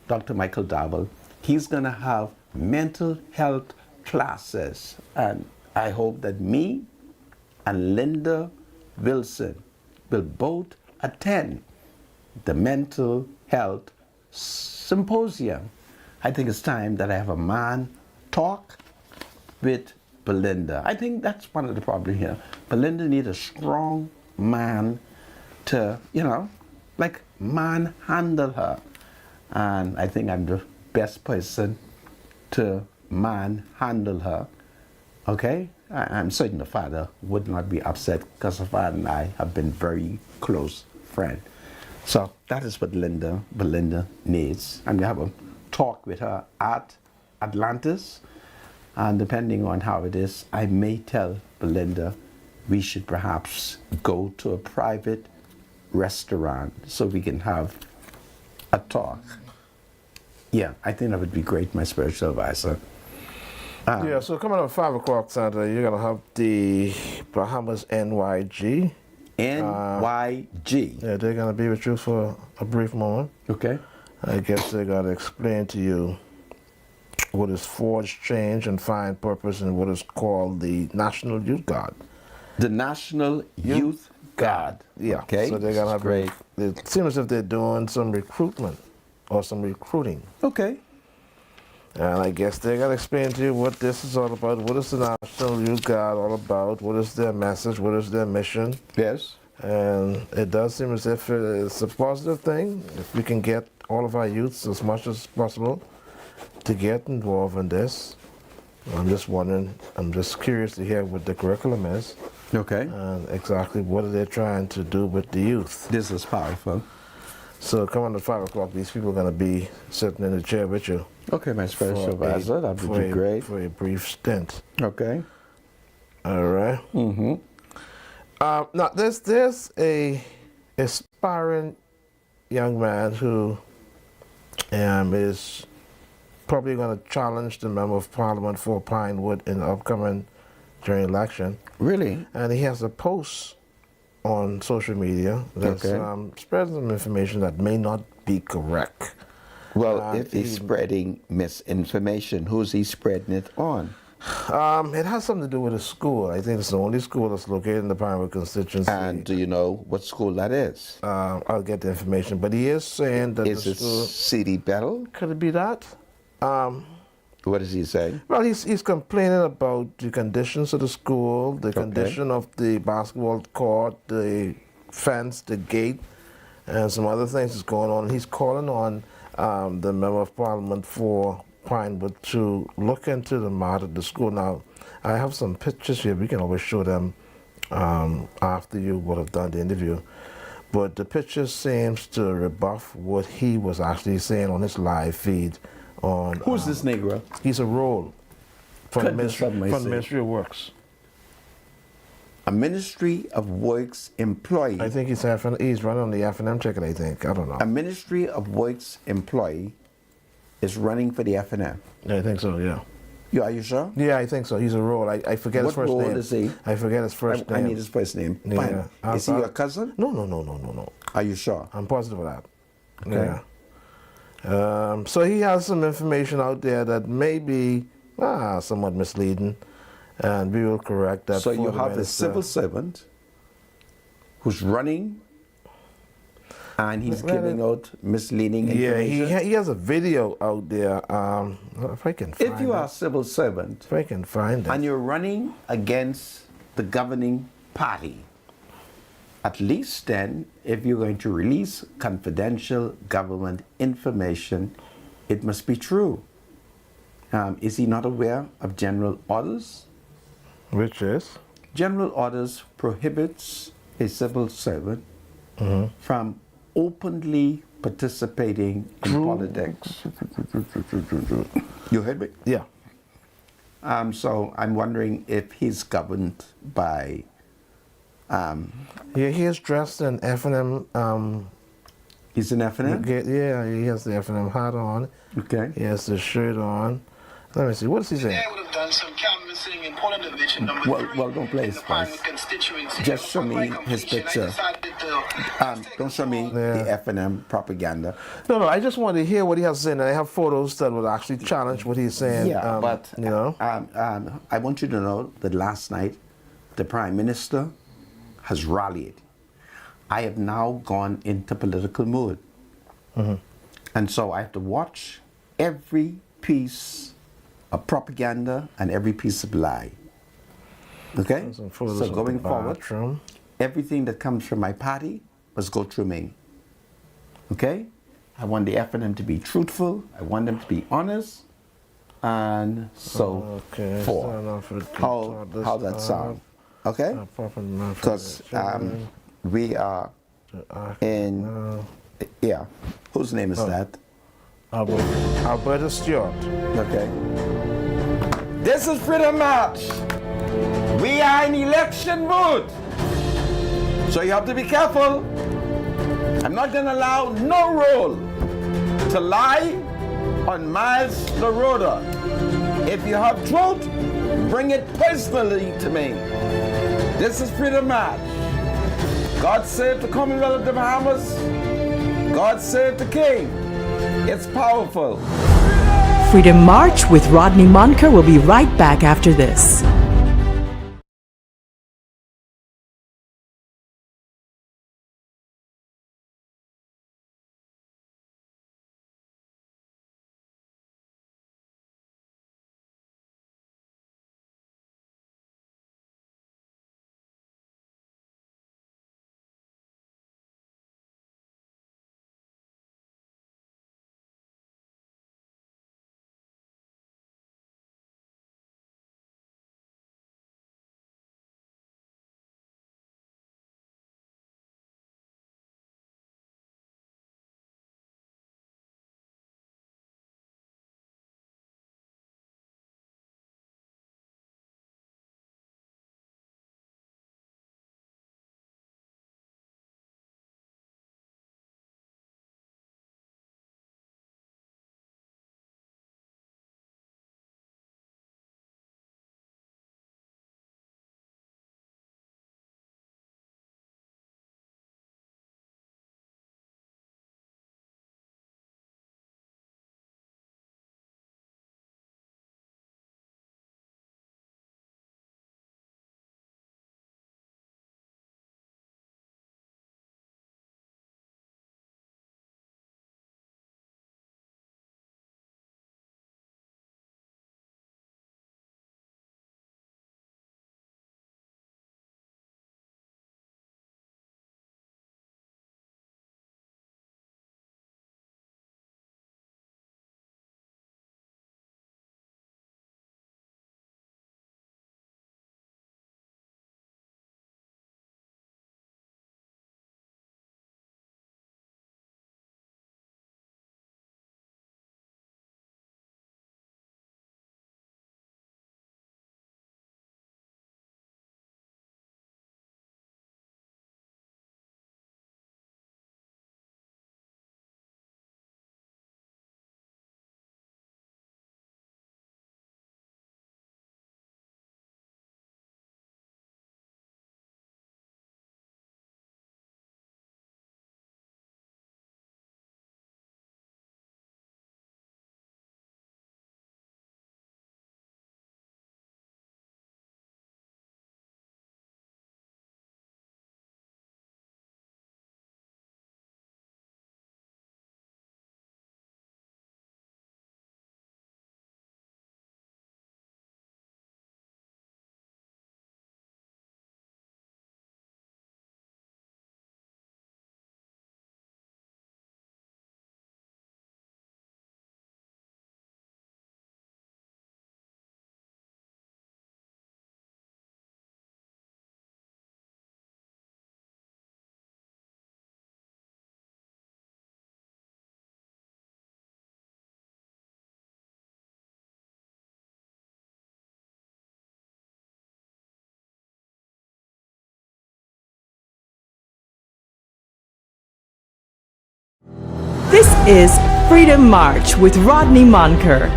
E: Dr. Michael Dabble, he's going to have mental health classes. And I hope that me and Linda Wilson will both attend the mental health symposium. I think it's time that I have a man talk with Belinda. I think that's one of the problems here. Belinda needs a strong man to, like manhandle her. And I think I'm the best person to manhandle her. Okay? I'm certain the father would not be upset because the father and I have been very close friends. So that is what Belinda needs. I'm going to have a talk with her at Atlantis. And depending on how it is, I may tell Belinda we should perhaps go to a private restaurant so we can have a talk. Yeah, I think that would be great, my spiritual advisor.
G: Yeah, so coming up at 5 o'clock Saturday, you're going to have the Bahamas NYG.
E: NYG.
G: Yeah, they're going to be with you for a brief moment.
E: Okay.
G: I guess they're going to explain to you what is forged change and find purpose in what is called the National Youth Guard.
E: The National Youth Guard.
G: Yeah.
E: Okay.
G: So they're going to have
E: great.
G: It seems as if they're doing some recruitment or some recruiting.
E: Okay.
G: And I guess they're going to explain to you what this is all about. What is the National Youth Guard all about? What is their message? What is their mission?
E: Yes.
G: And it does seem as if it's a positive thing. If we can get all of our youths as much as possible to get involved in this. I'm just wondering, I'm just curious to hear what the curriculum is.
E: Okay.
G: And exactly what are they trying to do with the youth.
E: This is powerful.
G: So coming at 5 o'clock, these people are going to be sitting in the chair with you.
E: Okay, my spiritual advisor, that would be great.
G: For a brief stint.
E: Okay.
G: All right.
E: Mm-hmm.
G: Now, there's a aspiring young man who is probably going to challenge the Member of Parliament for Pinewood in the upcoming general election.
E: Really?
G: And he has a post on social media that's spreading some information that may not be correct.
E: Well, if he's spreading misinformation, who's he spreading it on?
G: It has something to do with a school. I think it's the only school that's located in the Pinewood constituency.
E: And do you know what school that is?
G: I'll get the information. But he is saying that
E: is
G: the
E: it
G: school...
E: C.D. Bell?
G: Could it be that?
E: What does he say?
G: Well, he's complaining about the conditions of the school, the condition of the basketball court, the fence, the gate, and some other things that's going on. He's calling on the Member of Parliament for Pinewood to look into the matter of the school. Now, I have some pictures here. We can always show them after you would have done the interview. But the picture seems to rebuff what he was actually saying on his live feed.
E: Who's this Negro?
G: He's a role from the Ministry of Works.
E: A Ministry of Works employee.
G: I think he's running on the F&M ticket, I think. I don't know.
E: A Ministry of Works employee is running for the F&M.
G: Yeah, I think so, yeah.
E: Are you sure?
G: Yeah, I think so. He's a role. I forget his first name.
E: What role is he?
G: I forget his first name.
E: I need his first name.
G: Yeah.
E: Fine. Is he your cousin?
G: No.
E: Are you sure?
G: I'm positive of that.
E: Okay.
G: Yeah. So he has some information out there that may be somewhat misleading, and we will correct that.
E: So you have a civil servant who's running, and he's giving out misleading information.
G: Yeah, he has a video out there. If I can find
E: If you are a civil servant,
G: if I can find it,
E: and you're running against the governing party, at least then, if you're going to release confidential government information, it must be true. Is he not aware of general orders?
G: Which is?
E: General orders prohibits a civil servant from openly participating in politics. You heard me?
G: Yeah.
E: So I'm wondering if he's governed by
G: Yeah, he is dressed in F&M.
C: He's an F&M?
G: Yeah, he has the F&M hat on.
C: Okay.
G: He has the shirt on. Let me see. What does he say?
H: I would have done some canvassing in Poland Division number
C: Well, don't play his voice. Just show me his picture. Don't show me the F&M propaganda.
G: No, I just wanted to hear what he has to say, and I have photos that would actually challenge what he's saying.
C: Yeah, but
G: you know,
C: I want you to know that last night the Prime Minister has rallied. I have now gone into political mood. And so I have to watch every piece of propaganda and every piece of lie. Okay? So going forward, everything that comes from my party must go through me. Okay? I want the F&M to be truthful. I want them to be honest. And so forth. How that sound? Okay? Because we are in, yeah. Whose name is that?
G: Alberta Stewart.
C: Okay. This is Freedom March. We are in election mood. So you have to be careful. I'm not going to allow no role to lie on Miles Laroda. If you have truth, bring it personally to me. This is Freedom March. God save the Commonwealth of the Bahamas. God save the King. It's powerful.
F: Freedom March with Rodney Munker will be right back after this. is Freedom March with Rodney Monker.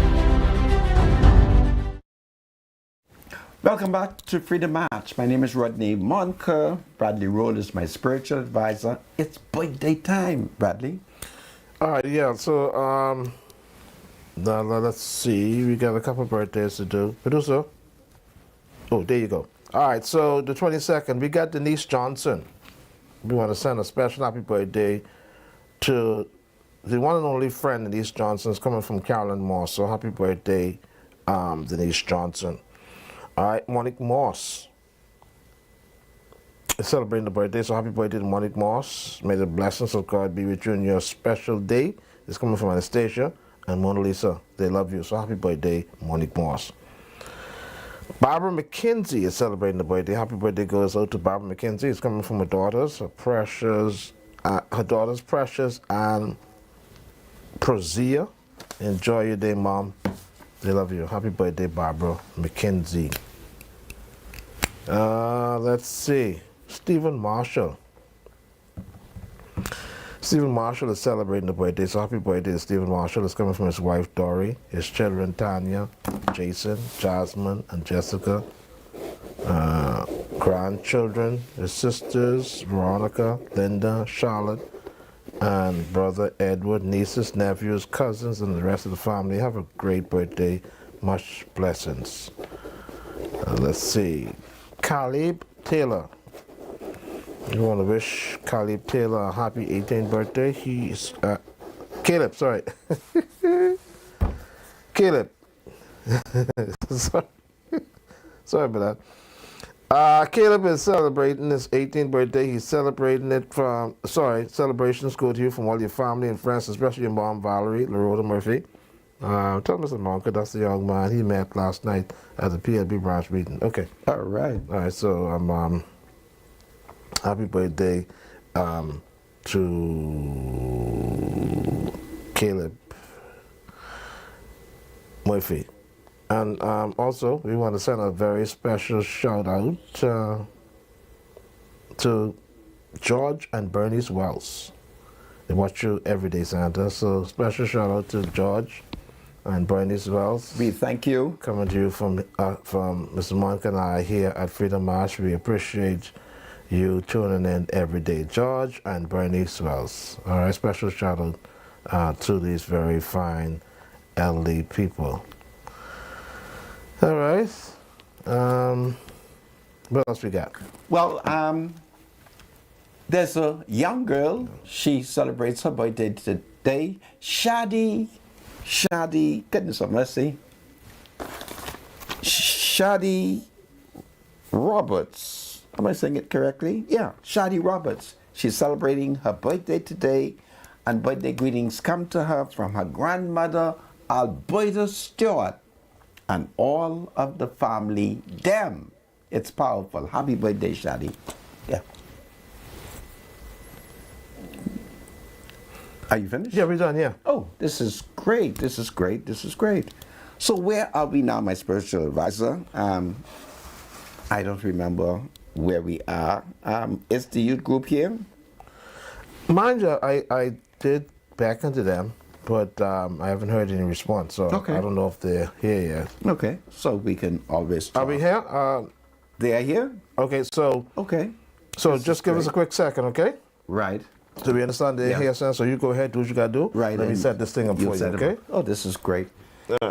E: Welcome back to Freedom March. My name is Rodney Monker. Bradley Roll is my spiritual advisor. It's birthday time, Bradley.
G: All right, yeah, so now let's see. We got a couple of birthdays to do. Producer? Oh, there you go. All right, so the 22nd, we got Denise Johnson. We want to send a special happy birthday to the one and only friend Denise Johnson is coming from Carolyn Moss. So happy birthday, Denise Johnson. All right, Monique Moss is celebrating the birthday. So happy birthday to Monique Moss. May the blessings of God be with you in your special day. It's coming from Anastasia and Mona Lisa. They love you. So happy birthday, Monique Moss. Barbara McKenzie is celebrating the birthday. Happy birthday goes out to Barbara McKenzie. It's coming from her daughters, Precious and Prozia. Enjoy your day, Mom. They love you. Happy birthday, Barbara McKenzie. Let's see. Stephen Marshall. Stephen Marshall is celebrating the birthday, so happy birthday to Stephen Marshall. It's coming from his wife, Dory, his children, Tanya, Jason, Jasmine, and Jessica. Grandchildren, his sisters, Veronica, Linda, Charlotte, and brother Edward, nieces, nephews, cousins, and the rest of the family. Have a great birthday. Much blessings. Let's see. Caleb Taylor. We want to wish Caleb Taylor a happy 18th birthday. He's Caleb, sorry. Caleb. sorry about that. Caleb is celebrating his 18th birthday. He's celebrating it celebrations go to you from all your family and friends, especially your mom, Valerie, LaRhoda Murphy. Tell Mr. Monka, that's the young man he met last night at the PLB branch meeting. Okay.
E: All right.
G: All right, so happy birthday to Caleb Murphy. And also, we want to send a very special shout out to George and Bernice Wells. They watch you every day, Santa. So special shout out to George and Bernice Wells.
E: We thank you.
G: Coming to you from Mr. Monk and I here at Freedom March. We appreciate you tuning in every day. George and Bernice Wells. All right, special shout out to these very fine elderly people. All right. What else we got?
E: Well, there's a young girl. She celebrates her birthday today. Shadi, goodness of mercy. Shadi Roberts. Am I saying it correctly? Yeah, Shadi Roberts. She's celebrating her birthday today, and birthday greetings come to her from her grandmother, Alberta Stewart, and all of the family. Them. It's powerful. Happy birthday, Shadi. Yeah. Are you finished?
G: Yeah, we're done, yeah.
E: Oh, this is great. This is great. This is great. So where are we now, my spiritual advisor? I don't remember where we are. Is the youth group here?
G: Mind you, I did back into them, but I haven't heard any response, so
E: Okay.
G: I don't know if they're here yet.
E: Okay, so we can always talk.
G: Are we here?
E: They are here?
G: Okay, so
E: Okay.
G: just give us a quick second, okay?
E: Right.
G: So we understand they're
E: Yeah.
G: here, son, so you go ahead, do what you got to do.
E: Right.
G: Let me
E: and
G: set this thing up for you,
E: set it
G: okay?
E: up. Oh, this is great.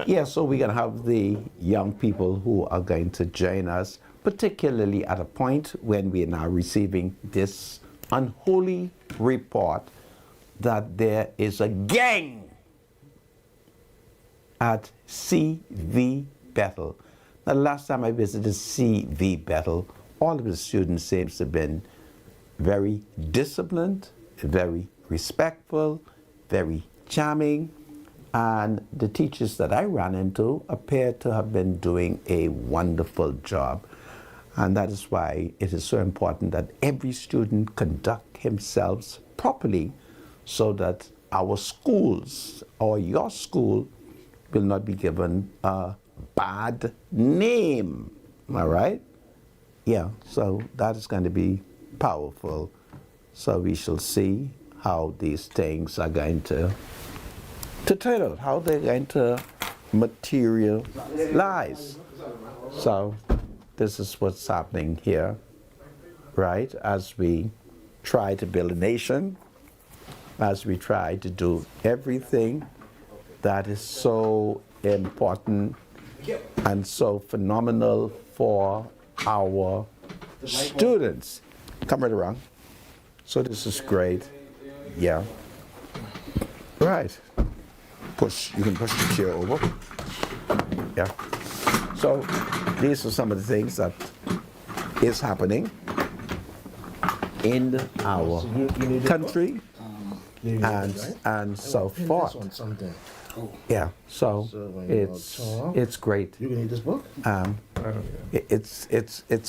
E: Yeah, so we're going to have the young people who are going to join us, particularly at a point when we are now receiving this unholy report that there is a gang at CV Bethel. Now, the last time I visited CV Bethel, all of the students seems to have been very disciplined, very respectful, very charming, and the teachers that I ran into appear to have been doing a wonderful job. And that is why it is so important that every student conduct himself properly so that our schools or your school will not be given a bad name. All right? Yeah, so that is going to be powerful. So we shall see how these things are going to turn out, how they're going to materialize. So this is what's happening here, right? As we try to build a nation, as we try to do everything that is so important and so phenomenal for our students. Come right around. So this is great. Yeah. Right. You can push the chair over. Yeah. So these are some of the things that is happening in our country and so forth. Yeah. So it's great.
G: You can read this book.
E: It's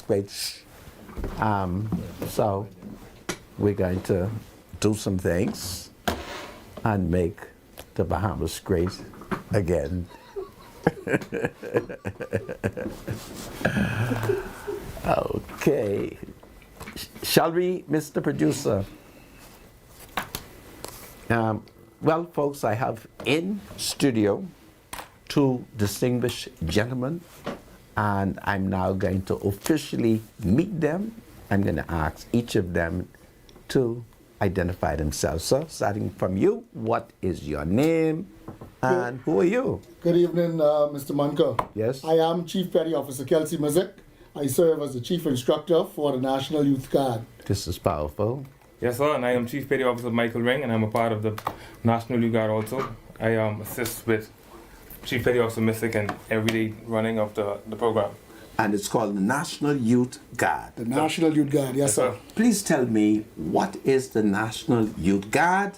E: great. So we're going to do some things and make the Bahamas great again. Okay. Shall we, Mr. Producer? Well, folks, I have in studio two distinguished gentlemen, and I'm now going to officially meet them. I'm going to ask each of them to identify themselves. So, starting from you, what is your name and who are you?
I: Good evening, Mr. Munker.
E: Yes.
I: I am Chief Petty Officer Kelsey Mizik. I serve as the Chief Instructor for the National Youth Guard.
E: This is powerful.
D: Yes, sir, and I am Chief Petty Officer Michael Ring, and I'm a part of the National Youth Guard also. I assist with Chief Petty Officer Mystic and everyday running of the program.
E: And it's called the National Youth Guard.
I: The National Youth Guard, yes, sir.
E: Please tell me, what is the National Youth Guard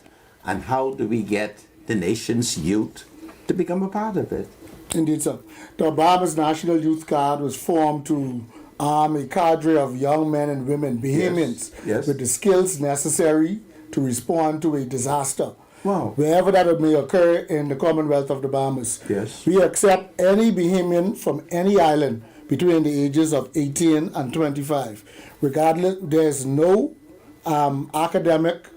E: and how do we get the nation's youth to become a part of it?
I: Indeed, sir. The Bahamas National Youth Guard was formed to arm a cadre of young men and women, Bahamians, with the skills necessary to respond to a disaster.
E: Wow.
I: Wherever that may occur in the Commonwealth of the Bahamas.
E: Yes.
I: We accept any Bahamian from any island between the ages of 18 and 25. Regardless, there's no academic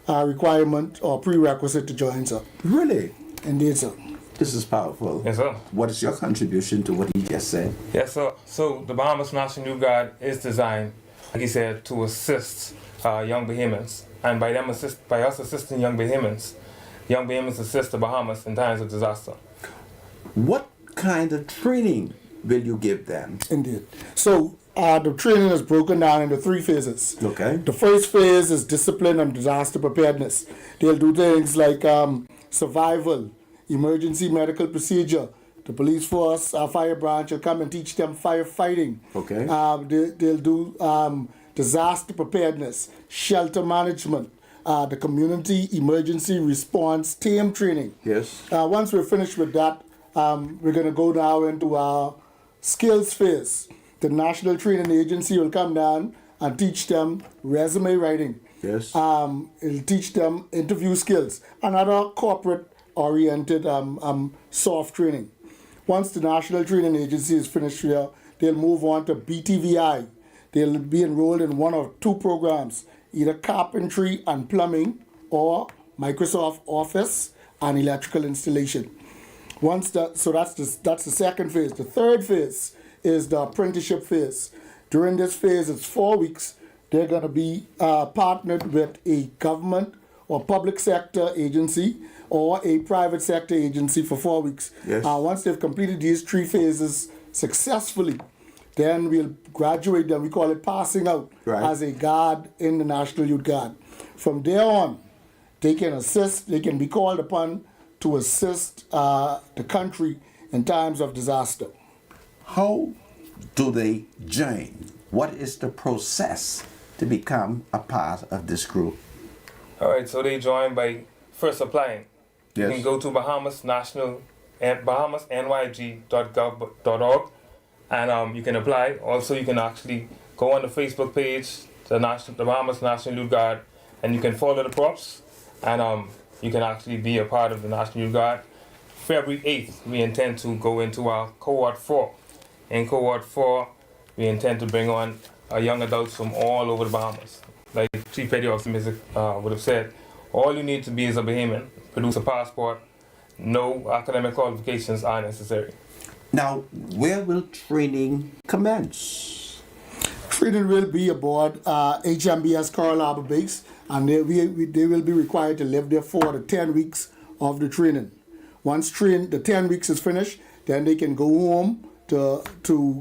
I: requirement or prerequisite to join, sir.
E: Really?
I: Indeed, sir.
E: This is powerful.
D: Yes, sir.
E: What is your contribution to what he just said?
D: Yes, sir. So the Bahamas National Youth Guard is designed, like he said, to assist young Bahamians. And by us assisting young Bahamians assist the Bahamas in times of disaster.
E: What kind of training will you give them?
I: Indeed. So the training is broken down into 3 phases.
E: Okay.
I: The first phase is discipline and disaster preparedness. They'll do things like survival, emergency medical procedure. The police force, our fire branch will come and teach them firefighting.
E: Okay.
I: They'll do disaster preparedness, shelter management, the community emergency response team training.
E: Yes.
I: Once we're finished with that, we're going to go now into our skills phase. The National Training Agency will come down and teach them resume writing.
E: Yes.
I: It'll teach them interview skills and other corporate-oriented soft training. Once the National Training Agency is finished here, they'll move on to BTVI. They'll be enrolled in 1 or 2 programs, either carpentry and plumbing or Microsoft Office and electrical installation. That's the second phase. The third phase is the apprenticeship phase. During this phase, it's 4 weeks. They're going to be partnered with a government or public sector agency or a private sector agency for 4 weeks.
E: Yes.
I: Once they've completed these 3 phases successfully, then we'll graduate them. We call it passing out as a guard in the National Youth Guard. From there on, they can assist, they can be called upon to assist the country in times of disaster.
E: How do they join? What is the process to become a part of this group?
D: All right, so they join by first applying.
E: Yes.
D: You can go to bahamasnyg.gov.org and you can apply. Also, you can actually go on the Facebook page, the Bahamas National Youth Guard, and you can follow the props, and you can actually be a part of the National Youth Guard. February 8th, we intend to go into our Cohort 4. In Cohort 4, we intend to bring on young adults from all over the Bahamas. Like Chief Petty Officer would have said, All you need to be is a Bahamian, produce a passport. No academic qualifications are necessary.
E: Now, where will training commence?
I: Training will be aboard HMBS Coral Harbor Base, and they will be required to live there for the 10 weeks of the training. Once the 10 weeks is finished, then they can go home to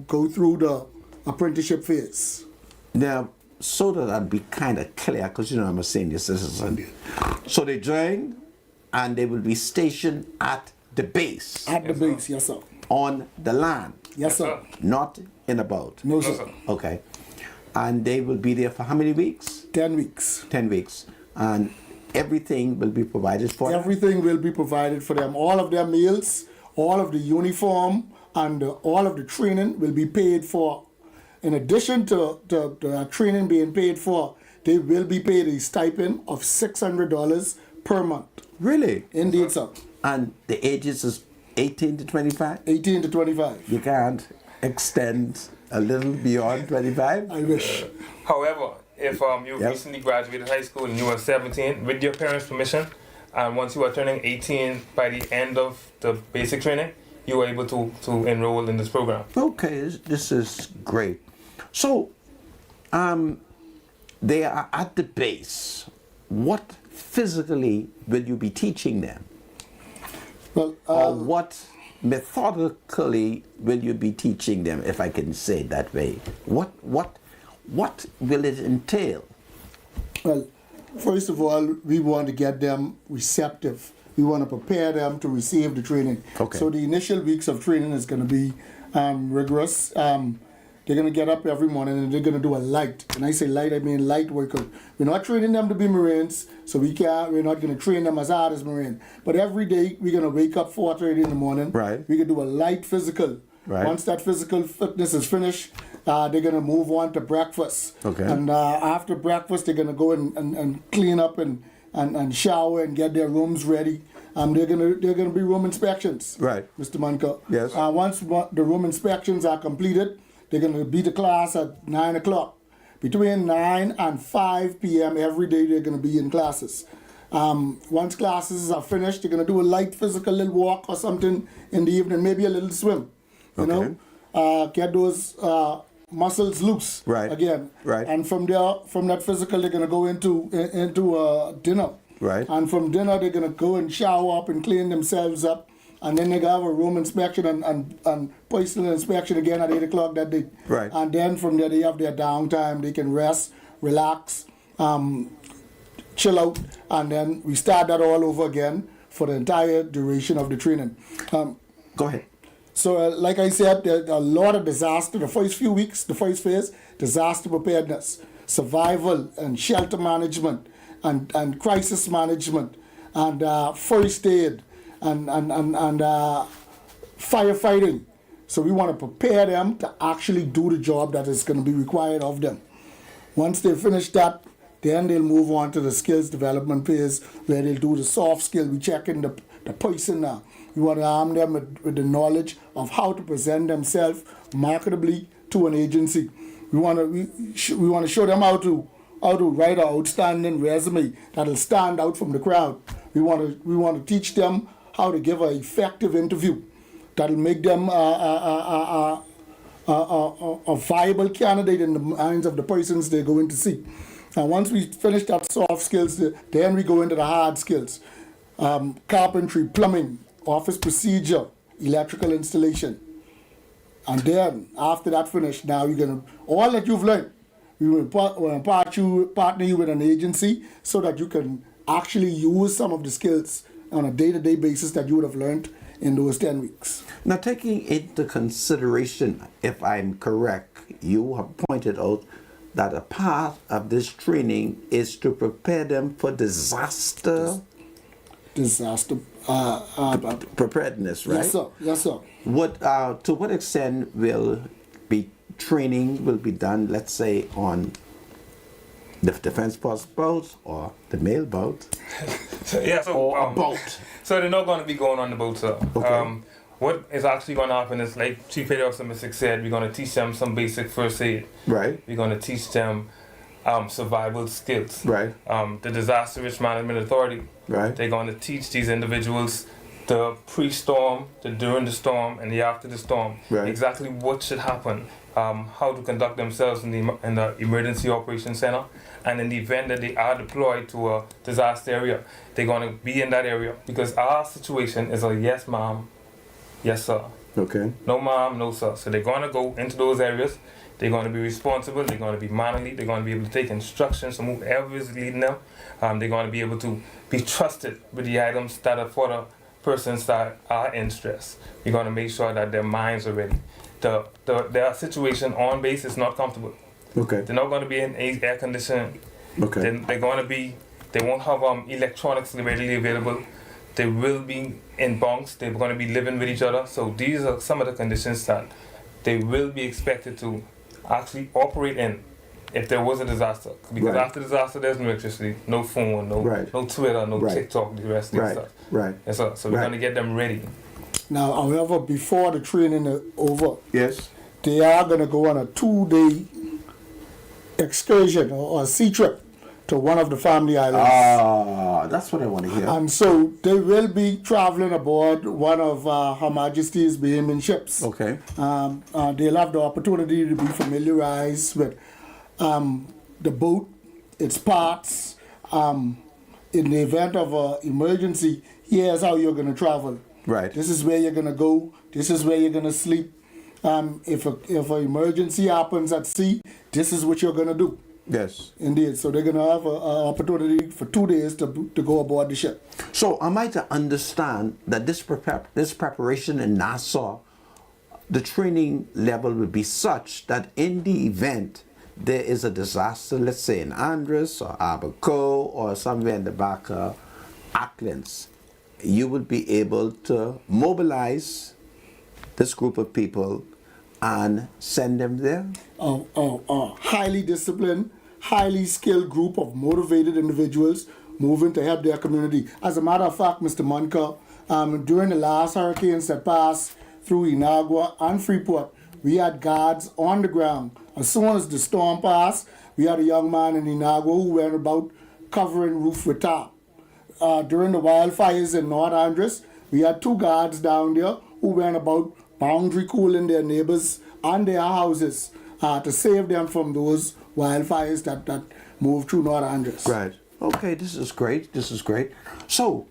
I: go through the apprenticeship phase.
E: Now, so that I'd be kind of clear, because you know I'm a senior citizen. So they join, and they will be stationed at the base.
I: At the base, yes sir.
E: On the land.
I: Yes sir.
E: Not in a boat.
I: No sir.
E: Okay. And they will be there for how many weeks?
I: 10 weeks.
E: 10 weeks. And everything will be provided for them?
I: Everything will be provided for them. All of their meals, all of the uniform, and all of the training will be paid for. In addition to training being paid for, they will be paid a stipend of $600 per month.
E: Really?
I: Indeed, sir.
E: And the ages is 18 to 25?
I: 18 to 25.
E: You can't extend a little beyond 25?
I: I wish.
D: However, if you recently graduated high school and you were 17, with your parents' permission, and once you are turning 18 by the end of the basic training, you are able to enroll in this program.
E: Okay, this is great. So, they are at the base. What physically will you be teaching them?
I: Well,
E: or what methodically will you be teaching them, if I can say it that way? What will it entail?
I: Well, first of all, we want to get them receptive. We want to prepare them to receive the training.
E: Okay.
I: So the initial weeks of training is going to be rigorous. They're going to get up every morning and they're going to do a light. When I say light, I mean light workout. We're not training them to be Marines, so we're not going to train them as hard as Marine. But every day we're going to wake up 4:30 in the morning.
E: Right.
I: We're going to do a light physical.
E: Right.
I: Once that physical fitness is finished, they're going to move on to breakfast.
E: Okay.
I: And after breakfast, they're going to go and clean up and shower and get their rooms ready. They're gonna be room inspections.
E: Right.
I: Mr. Manka.
E: Yes.
I: Once the room inspections are completed, they're gonna be to class at 9 o'clock. Between 9 and 5 p.m. every day they're gonna be in classes. Once classes are finished, they're gonna do a light physical little walk or something in the evening, maybe a little swim. You know, get those muscles loose.
E: Right.
I: Again.
E: Right.
I: And from that physical, they're gonna go into dinner.
E: Right.
I: And from dinner, they're going to go and shower up and clean themselves up. And then they're going to have a room inspection and personal inspection again at 8 o'clock that day.
E: Right.
I: And then from there, they have their downtime. They can rest, relax, chill out. And then we start that all over again for the entire duration of the training.
E: Go ahead.
I: So, like I said, there's a lot of disaster. The first few weeks, the first phase, disaster preparedness, survival and shelter management, and crisis management, and first aid, and firefighting. So we want to prepare them to actually do the job that is going to be required of them. Once they finish that, then they'll move on to the skills development phase, where they'll do the soft skill. We check in the person now. We want to arm them with the knowledge of how to present themselves marketably to an agency. We want to show them how to write an outstanding resume that'll stand out from the crowd. We want to teach them how to give an effective interview that'll make them a viable candidate in the minds of the persons they're going to see. And once we finish that soft skills, then we go into the hard skills. Carpentry, plumbing, office procedure, electrical installation. And then after that finish, now you're going to, all that you've learned, we will partner you with an agency so that you can actually use some of the skills on a day-to-day basis that you would have learned in those 10 weeks.
E: Now, taking into consideration, if I'm correct, you have pointed out that a part of this training is to prepare them for disaster preparedness, right?
I: Yes, sir. Yes, sir.
E: To what extent will training be done, let's say, on the defense force boat or the mail boat?
D: Or
E: a boat?
D: So they're not going to be going on the boat, sir.
E: Okay.
D: What is actually going to happen is, like Chief Petty Officer Mr. said, we're going to teach them some basic first aid.
E: Right.
D: We're going to teach them survival skills.
E: Right.
D: The Disaster Risk Management Authority,
E: Right.
D: they're going to teach these individuals the pre-storm, the during the storm, and the after the storm.
E: Right.
D: Exactly what should happen, how to conduct themselves in the Emergency Operations Center, and in the event that they are deployed to a disaster area, they're going to be in that area because our situation is a yes ma'am, yes sir.
E: Okay.
D: No ma'am, no sir. So they're going to go into those areas. They're going to be responsible. They're going to be manly. They're going to be able to take instructions from whoever is leading them. They're going to be able to be trusted with the items that are for the persons that are in stress. We're going to make sure that their minds are ready. Their situation on base is not comfortable.
E: Okay.
D: They're not going to be in air conditioning.
E: Okay.
D: They're going to be. They won't have electronics readily available. They will be in bunks. They're going to be living with each other. So these are some of the conditions that they will be expected to actually operate in if there was a disaster. Because
E: Right.
D: after disaster, there's no electricity, no phone, no
E: Right.
D: no Twitter, no
E: Right.
D: TikTok, the rest of the
E: Right.
D: stuff.
E: Right.
D: Yes, sir. So we're
E: Right.
D: going to get them ready.
I: Now, however, before the training is over,
E: Yes.
I: they are going to go on a 2-day excursion or sea trip to one of the family islands.
E: Ah, that's what I want to hear.
I: And so they will be traveling aboard one of Her Majesty's Bahamian ships.
E: Okay.
I: They'll have the opportunity to be familiarized with the boat, its parts. In the event of an emergency, here's how you're going to travel.
E: Right.
I: This is where you're going to go. This is where you're going to sleep. If an emergency happens at sea, this is what you're going to do.
E: Yes.
I: Indeed. So they're going to have an opportunity for 2 days to go aboard the ship.
E: So am I to understand that this preparation in Nassau, the training level will be such that in the event there is a disaster, let's say in Andres or Abaco or somewhere in the back of Acklands, you will be able to mobilize this group of people and send them there?
I: Highly disciplined, highly skilled group of motivated individuals moving to help their community. As a matter of fact, Mr. Munker, during the last hurricanes that passed through Inagua and Freeport, we had guards on the ground. As soon as the storm passed, we had a young man in Inagua who went about covering roof with tarp. During the wildfires in North Andres, we had 2 guards down there who went about boundary cooling their neighbors and their houses to save them from those wildfires that moved through North Andres.
E: Right. Okay, this is great. This is great. So,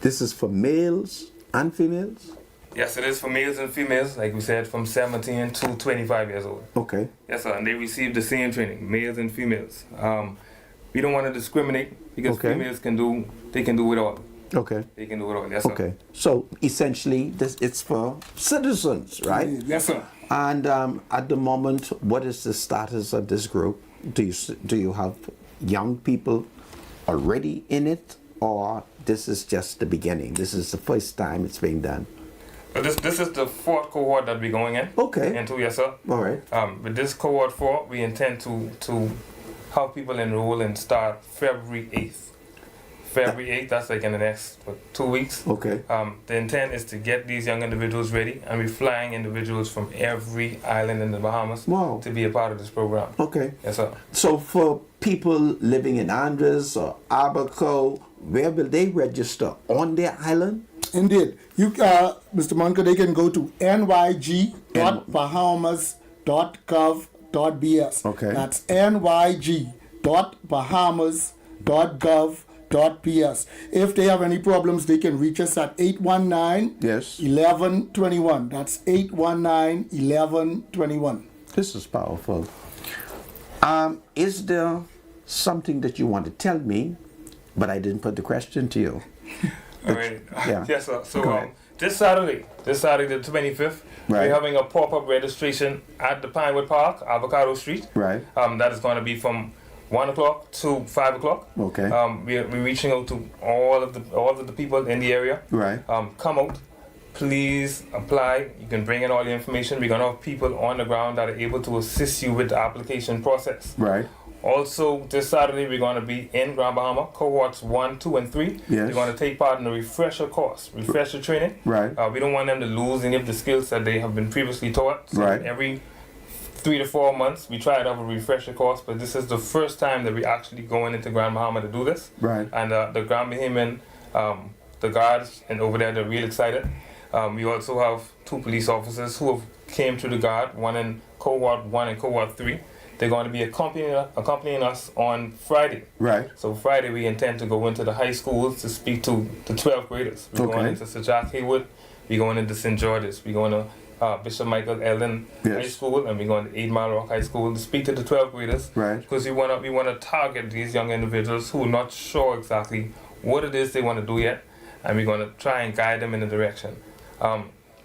E: this is for males and females?
D: Yes, it is for males and females, like we said, from 17 to 25 years old.
E: Okay.
D: Yes, sir, and they receive the same training, males and females. We don't want to discriminate because
E: Okay.
D: females can do it all.
E: Okay.
D: They can do it all, yes, sir.
E: Okay. So essentially, it's for citizens, right?
D: Yes, sir.
E: And at the moment, what is the status of this group? Do you have young people already in it, or this is just the beginning? This is the first time it's being done.
D: So this is the 4th cohort that we're going in.
E: Okay.
D: Into, yes, sir.
E: All right.
D: With this cohort 4, we intend to have people enroll and start February 8th. February 8th, that's like in the next 2 weeks.
E: Okay.
D: The intent is to get these young individuals ready, and we're flying individuals from every island in the Bahamas
E: Wow.
D: to be a part of this program.
E: Okay.
D: Yes, sir.
E: So for people living in Andres or Abaco, where will they register? On their island?
I: Indeed. You, Mr. Munker, they can go to nyg.bahamas.gov.bs.
E: Okay.
I: That's nyg.bahamas.gov.bs. If they have any problems, they can reach us at 819
E: Yes.
I: 1121. That's 819 1121.
E: This is powerful. Is there something that you want to tell me, but I didn't put the question to you?
D: All right.
E: Yeah.
D: Yes, sir.
E: Go
D: So
E: ahead.
D: this Saturday the 25th,
E: Right.
D: we're having a pop-up registration at the Pinewood Park, Avocado Street.
E: Right.
D: That is going to be from 1 o'clock to 5 o'clock.
E: Okay.
D: We're reaching out to all of the people in the area.
E: Right.
D: Come out. Please apply. You can bring in all the information. We're going to have people on the ground that are able to assist you with the application process.
E: Right.
D: Also, this Saturday, we're going to be in Grand Bahama, cohorts 1, 2, and 3.
E: Yes.
D: They're going to take part in the refresher course, refresher training.
E: Right.
D: We don't want them to lose any of the skills that they have been previously taught. So
E: Right.
D: every 3 to 4 months. We try to have a refresher course, but this is the first time that we're actually going into Grand Bahama to do this.
E: Right.
D: And the Grand Bahamian, the guards and over there, they're real excited. We also have 2 police officers who have came to the guard, one in cohort 1 and cohort 3. They're going to be accompanying us on Friday.
E: Right.
D: So Friday we intend to go into the high schools to speak to the 12th graders. We're going into Sir Jack Haywood, we're going into St. George's, we're going to Bishop Michael Eldon High School, and we're going to 8 Mile Rock High School to speak to the 12th graders.
E: Right.
D: Because we want to target these young individuals who are not sure exactly what it is they want to do yet, and we're going to try and guide them in the direction.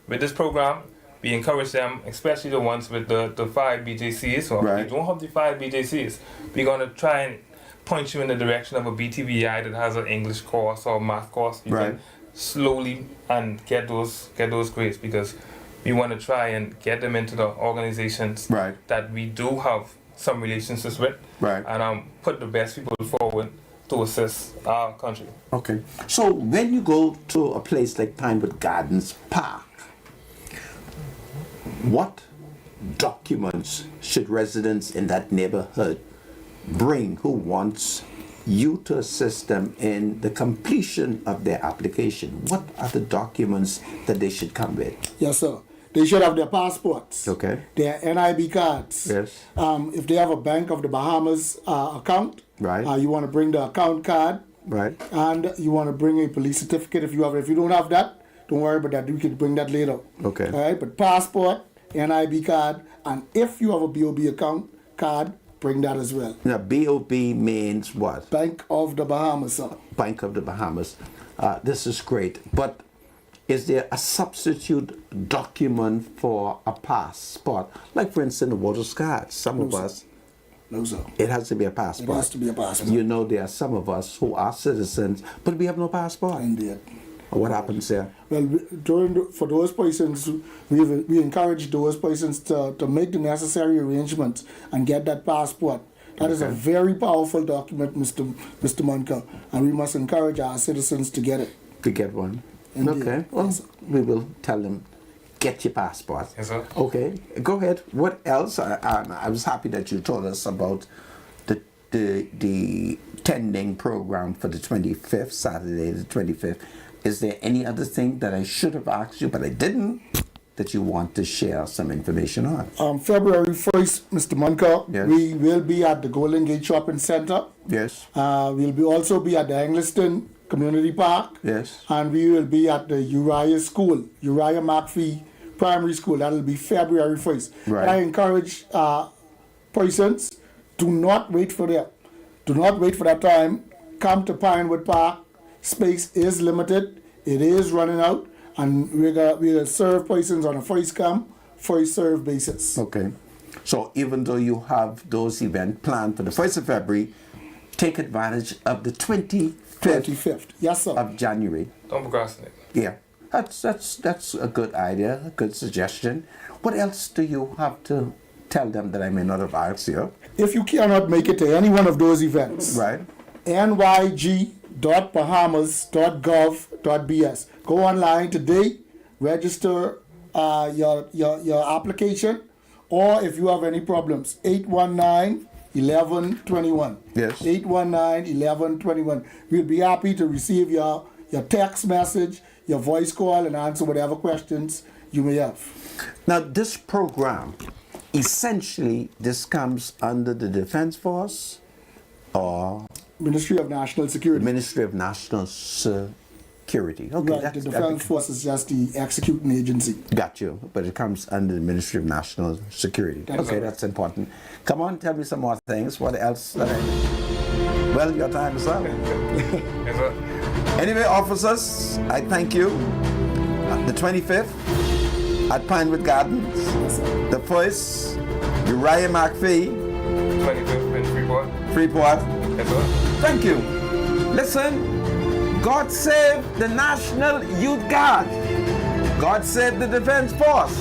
D: With this program, we encourage them, especially the ones with the 5 BJCs, or if you don't have the 5 BJCs, we're going to try and point you in the direction of a BTVI that has an English course or math course. You can slowly and get those grades, because we want to try and get them into the organizations that we do have some relationships with, and put the best people forward to assist our country.
E: Okay. So when you go to a place like Pinewood Gardens Park, what documents should residents in that neighborhood bring who wants you to assist them in the completion of their application? What are the documents that they should come with?
I: Yes, sir. They should have their passports,
E: their
I: NIB cards.
E: Yes.
I: If they have a Bank of the Bahamas account, you want to bring the account card, and you want to bring a police certificate if you have it. If you don't have that, don't worry about that. You can bring that later.
E: Okay.
I: All right. But passport, NIB card, and if you have a BOB account card, bring that as well.
E: Now, BOB means what?
I: Bank of the Bahamas, sir.
E: Bank of the Bahamas. This is great. But is there a substitute document for a passport? Like, for instance, a voter's card. Some of us.
I: No, sir.
E: It has to be a passport.
I: It has to be a passport.
E: You know, there are some of us who are citizens, but we have no passport.
I: Indeed.
E: What happens there?
I: Well, for those persons, we encourage those persons to make the necessary arrangements and get that passport. That is a very powerful document, Mr. Munker, and we must encourage our citizens to get it.
E: To get one.
I: Indeed.
E: Okay. Well,
I: Yes,
E: we will tell them, get your passport.
D: Yes, sir.
E: Okay. Go ahead. What else? I was happy that you told us about the tending program for the 25th, Saturday the 25th. Is there any other thing that I should have asked you, but I didn't, that you want to share some information on?
I: February 1st, Mr. Munker,
E: Yes.
I: we will be at the Golden Gate Shopping Center.
E: Yes.
I: We'll also be at the Angliston Community Park.
E: Yes.
I: And we will be at the Uriah School, Uriah McPhee Primary School. That'll be February 1st.
E: Right.
I: I encourage persons, do not wait for that time. Come to Pinewood Park. Space is limited. It is running out. And we're gonna serve persons on a first come, first serve basis.
E: Okay. So even though you have those events planned for the 1st of February, take advantage of the 25th
I: Yes, sir.
E: of January.
D: Don't procrastinate.
E: Yeah. That's a good idea, a good suggestion. What else do you have to tell them that I may not have asked you?
I: If you cannot make it to any one of those events, nyg.bahamas.gov.bs. Go online today, register your application, or if you have any problems, 819-1121.
E: Yes.
I: 819-1121. We'll be happy to receive your text message, your voice call, and answer whatever questions you may have.
E: Now, this program, essentially, this comes under the Defense Force or
I: Ministry of National Security.
E: Ministry of National Security. Okay,
I: Right, the Defense Force is just the executing agency.
E: Got you, but it comes under the Ministry of National Security. That's important. Come on, tell me some more things. What else? Well, your time is up.
D: Yes, sir.
E: Anyway, officers, I thank you. The 25th at Pinewood Gardens. The 1st, Uriah McPhee.
D: 25th in
E: Freeport.
D: Yes, sir.
E: Thank you. Listen, God save the National Youth Guard. God save the Defense Force.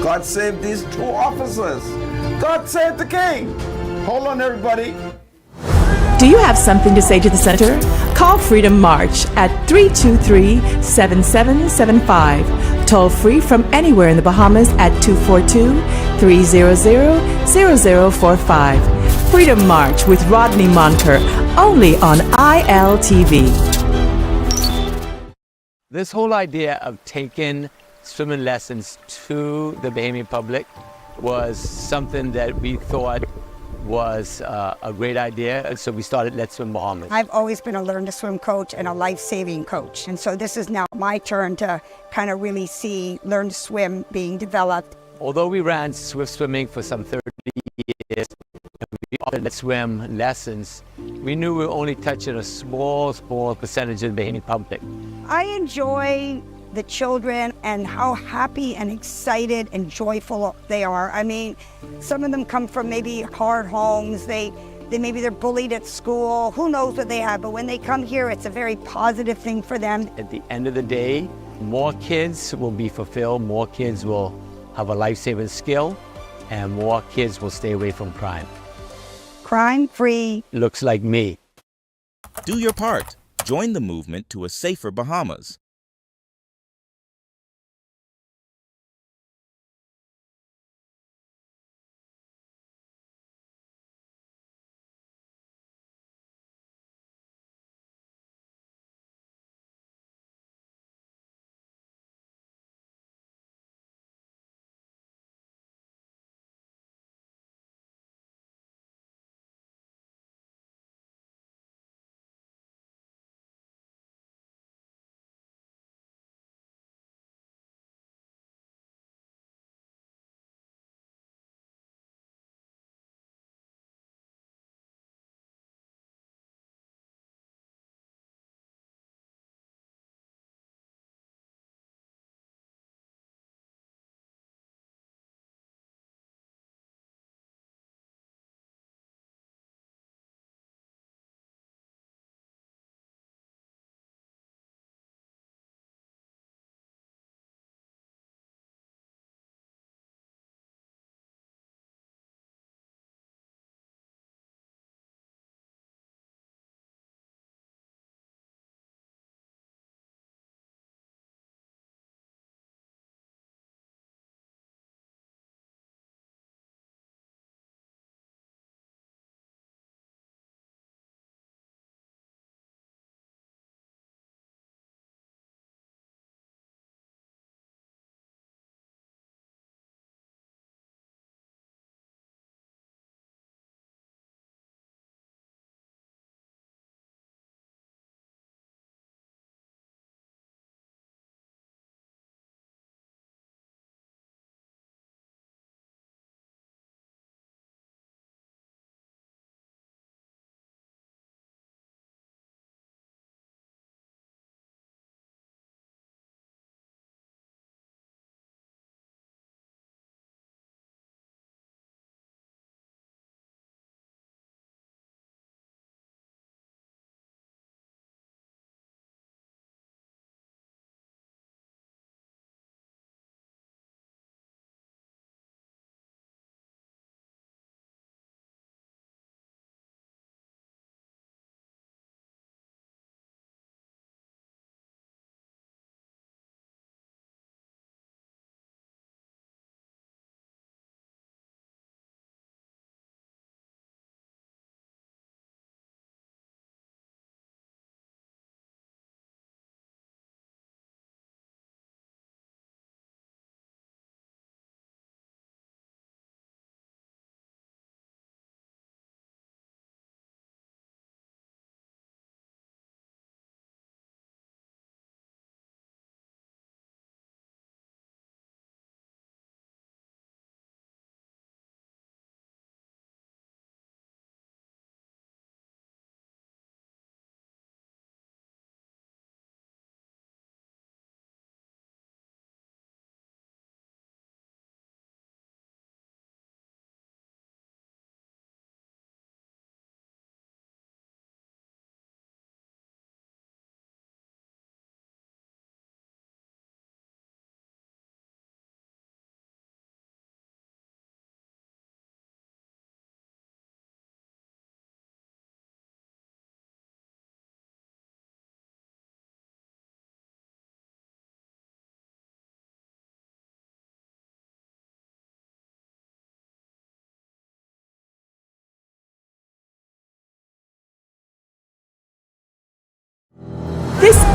E: God save these 2 officers. God save the King. Hold on, everybody.
F: Do you have something to say to the Center? Call Freedom March at 323-7775. Toll free from anywhere in the Bahamas at 242 833-800-0045. Freedom March with Rodney Monker, only on ILTV.
J: This whole idea of taking swimming lessons to the Bahamian public was something that we thought was a great idea, and so we started Let's Swim Bahamas.
K: I've always been a learn to swim coach and a life-saving coach, and so this is now my turn to kind of really see learn to swim being developed.
J: Although we ran swift swimming for some 30 years, and we offered Let's Swim lessons, we knew we were only touching a small percentage of the Bahamian public.
K: I enjoy the children and how happy and excited and joyful they are. I mean, some of them come from maybe hard homes. They maybe they're bullied at school. Who knows what they have? But when they come here, it's a very positive thing for them.
J: At the end of the day, more kids will be fulfilled, more kids will have a life-saving skill, and more kids will stay away from crime.
K: Crime-free.
J: Looks like me.
L: Do your part. Join the movement to a safer Bahamas.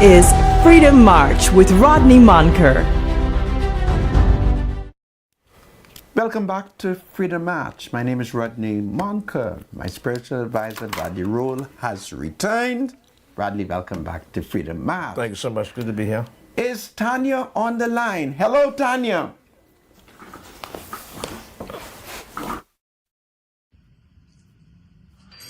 F: is Freedom March with Rodney Monker.
E: Welcome back to Freedom March. My name is Rodney Monker. My spiritual advisor, Rodney Roll, has returned. Rodney, welcome back to Freedom March.
G: Thank you so much. Good to be here.
E: Is Tanya on the line? Hello, Tanya.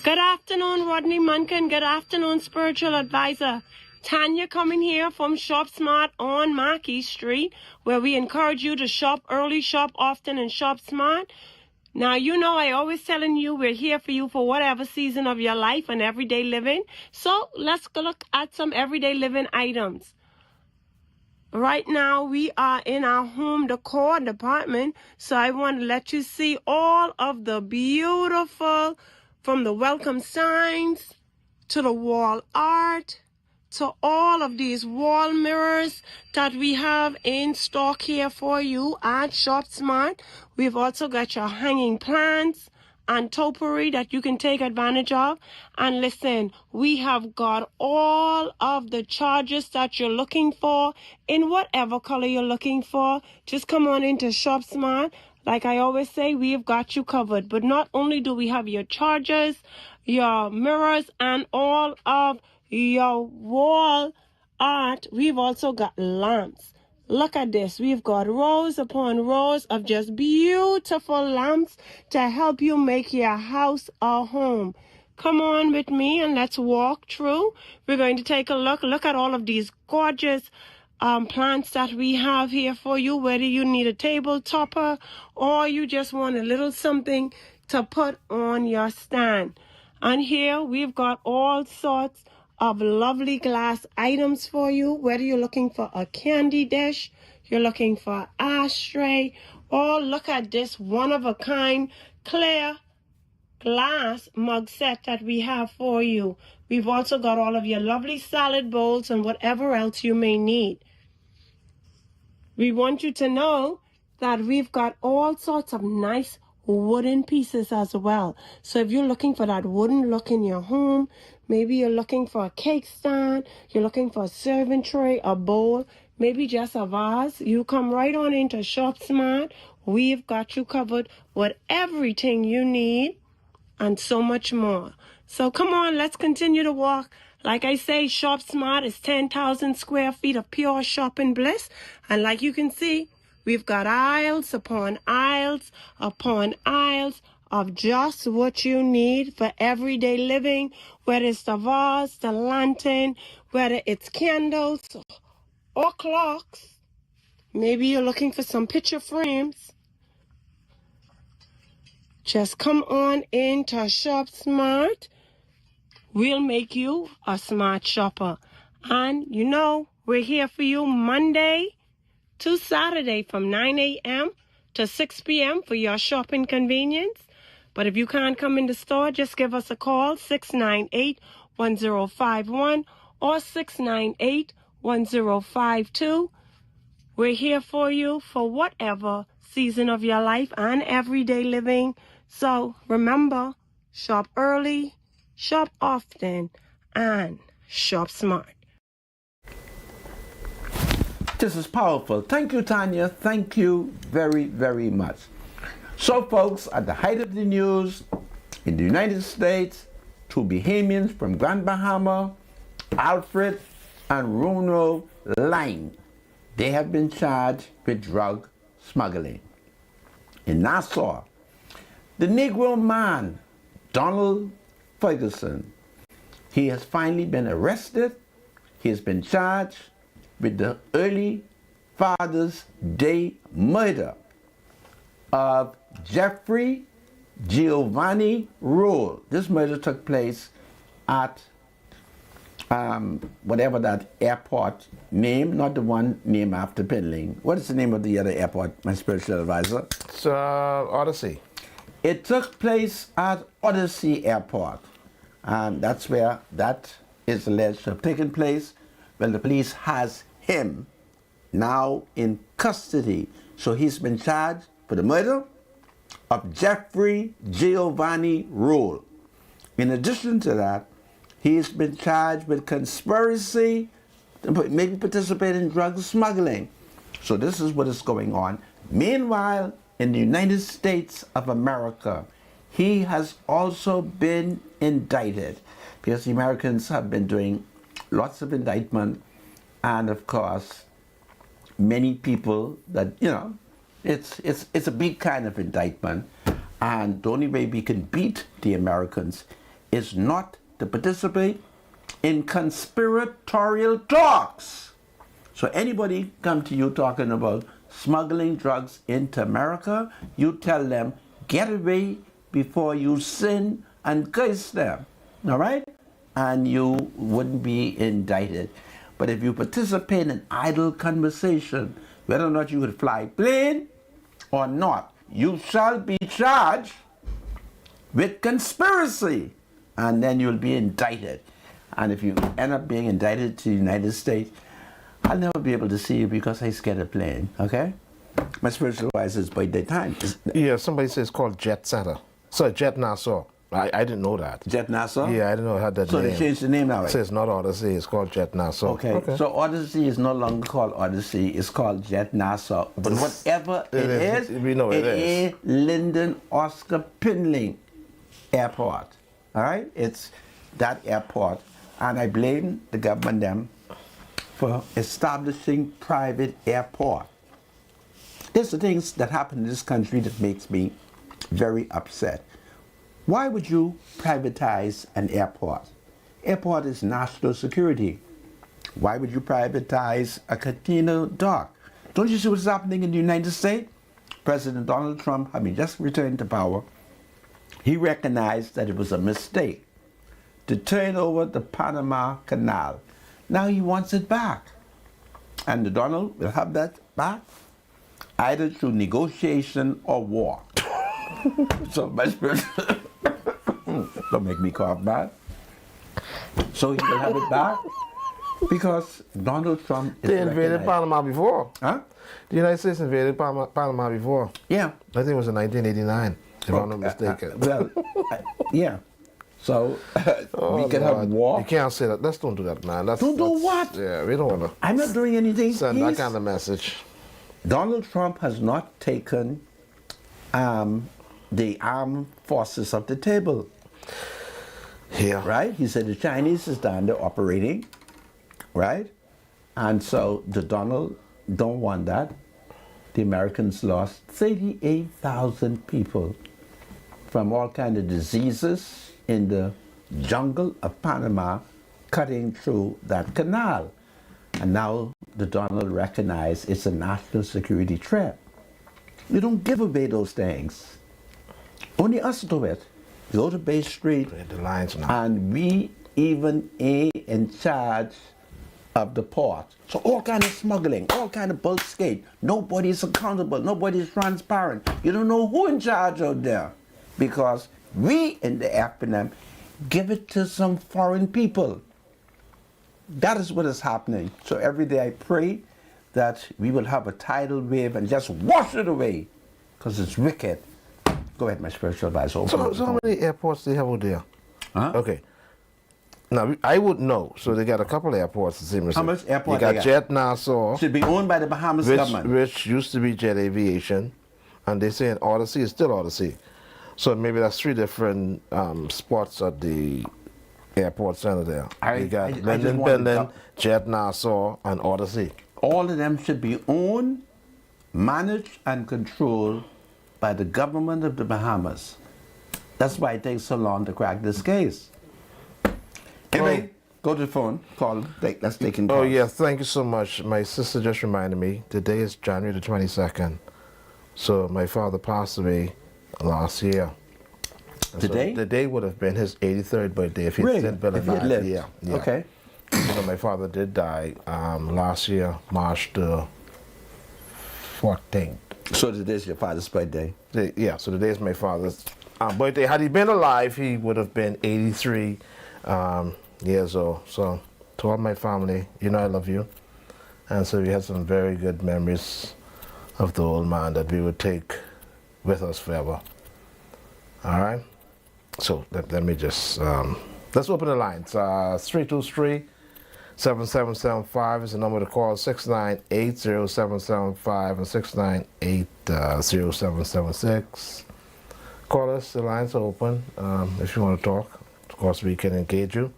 M: Good afternoon, Rodney Monker, and good afternoon, spiritual advisor. Tanya coming here from ShopSmart on Marquis Street, where we encourage you to shop early, shop often, and shop smart. Now, you know I always telling you we're here for you for whatever season of your life and everyday living. So let's go look at some everyday living items. Right now, we are in our home decor department, so I want to let you see all of the beautiful, from the welcome signs to the wall art, to all of these wall mirrors that we have in stock here for you at ShopSmart. We've also got your hanging plants and topiary that you can take advantage of. And listen, we have got all of the charges that you're looking for in whatever color you're looking for. Just come on into ShopSmart. Like I always say, we've got you covered. But not only do we have your chargers, your mirrors, and all of your wall art, we've also got lamps. Look at this. We've got rows upon rows of just beautiful lamps to help you make your house a home. Come on with me and let's walk through. We're going to take a look. Look at all of these gorgeous plants that we have here for you, whether you need a table topper or you just want a little something to put on your stand. And here we've got all sorts of lovely glass items for you, whether you're looking for a candy dish, you're looking for an ashtray, or look at this one-of-a-kind clear glass mug set that we have for you. We've also got all of your lovely salad bowls and whatever else you may need. We want you to know that we've got all sorts of nice wooden pieces as well. So if you're looking for that wooden look in your home, maybe you're looking for a cake stand, you're looking for a serving tray, a bowl, maybe just a vase, you come right on into ShopSmart. We've got you covered with everything you need and so much more. So come on, let's continue to walk. Like I say, ShopSmart is 10,000 square feet of pure shopping bliss. And like you can see, we've got aisles upon aisles upon aisles of just what you need for everyday living, whether it's the vase, the lantern, whether it's candles or clocks. Maybe you're looking for some picture frames. Just come on into ShopSmart. We'll make you a smart shopper. And you know, we're here for you Monday to Saturday from 9 a.m. to 6 p.m. for your shopping convenience. But if you can't come in the store, just give us a call, 698-1051 or 698-1052. We're here for you for whatever season of your life and everyday living. So remember, shop early, shop often, and shop smart.
E: This is powerful. Thank you, Tanya. Thank you very, very much. So, folks, at the height of the news, in the United States, two Bahamians from Grand Bahama, Alfred and Bruno Lang, they have been charged with drug smuggling. In Nassau, the Negro man, Donald Ferguson, he has finally been arrested. He has been charged with the early Father's Day murder of Jeffrey Giovanni Roll. This murder took place at whatever that airport name, not the one named after Pinling. What is the name of the other airport, my spiritual advisor?
G: It's Odyssey.
E: It took place at Odyssey Airport. And that's where that is alleged to have taken place. Well, the police has him now in custody. So he's been charged for the murder of Jeffrey Giovanni Roll. In addition to that, he's been charged with conspiracy maybe participate in drug smuggling. So this is what is going on. Meanwhile, in the United States of America, he has also been indicted because the Americans have been doing lots of indictment, and of course, many people that, you know, it's a big kind of indictment, and the only way we can beat the Americans is not to participate in conspiratorial talks. So anybody come to you talking about smuggling drugs into America, you tell them, get away before you sin and curse them, all right? And you wouldn't be indicted. But if you participate in idle conversation, whether or not you would fly plane or not, you shall be charged with conspiracy, and then you'll be indicted. And if you end up being indicted to the United States, I'll never be able to see you because I scared a plane, okay? My spiritual advisor is by the time.
G: Yeah, somebody says it's called Jet Setter. So Jet Nassau. I didn't know that.
E: Jet Nassau?
G: Yeah, I didn't know it had that
E: so
G: name.
E: They changed the name now, right?
G: It says not Odyssey, it's called Jet Nassau.
E: Okay. So Odyssey is no longer called Odyssey, it's called Jet Nassau. But whatever it is,
G: we know it is.
E: Lyndon Oscar Pinling Airport. All right? It's that airport. And I blame the government them for establishing private airport. There's the things that happen in this country that makes me very upset. Why would you privatize an airport? Airport is national security. Why would you privatize a casino dock? Don't you see what's happening in the United States? President Donald Trump, having just returned to power, he recognized that it was a mistake to turn over the Panama Canal. Now he wants it back. And the Donald will have that back either through negotiation or war. So my spirit, don't make me cough bad. So he will have it back because Donald Trump is
G: They invaded Panama before.
E: Huh?
G: The United States invaded Panama before.
E: Yeah.
G: I think it was in 1989, if I'm not mistaken.
E: Yeah. So we can have war.
G: You can't say that. Let's don't do that, man.
E: Don't do what?
G: Yeah, we don't want to.
E: I'm not doing anything.
G: Send that kind of message.
E: Donald Trump has not taken the armed forces off the table.
G: Yeah.
E: Right? He said the Chinese is down there operating, right? And so the Donald don't want that. The Americans lost 38,000 people from all kinds of diseases in the jungle of Panama cutting through that canal. And now the Donald recognized it's a national security threat. You don't give away those things. Only us do it. Go to Bay Street,
G: the lines now.
E: and we even in charge of the port. So all kind of smuggling, all kind of bulk skate. Nobody's accountable, nobody's transparent. You don't know who in charge out there because we in the FNM give it to some foreign people. That is what is happening. So every day I pray that we will have a tidal wave and just wash it away because it's wicked. Go ahead, my spiritual advisor.
G: So how many airports do they have out there?
E: Huh?
G: Okay. Now, I would know. So they got a couple of airports. The same as
E: How much airport
G: You
E: they
G: got
E: got?
G: Jet Nassau.
E: Should be owned by the Bahamas government.
G: Which used to be Jet Aviation. And they say in Odyssey is still Odyssey. So maybe that's three different spots at the airport center there. You got Lyndon Pendleton, Jet Nassau, and Odyssey.
E: All of them should be owned, managed, and controlled by the government of the Bahamas. That's why it takes so long to crack this case. Anyway, go to the phone, call, let's take in calls.
G: Oh, yeah, thank you so much. My sister just reminded me, today is January the 22nd. So my father passed away last year. And
E: Today?
G: So the day would have been his 83rd birthday if he
E: Really?
G: had been
E: If he had
G: alive.
E: lived?
G: Yeah, yeah.
E: Okay.
G: You know, my father did die last year, March the 14th.
E: So today's your father's birthday?
G: Yeah, so today is my father's birthday. Had he been alive, he would have been 83 years old. So to all my family, you know I love you. And so we had some very good memories of the old man that we would take with us forever. All right? So let me just, let's open the lines. 7775 is the number to call, 698-0775 and 698-0776. Call us, the lines are open if you want to talk. Of course, we can engage you.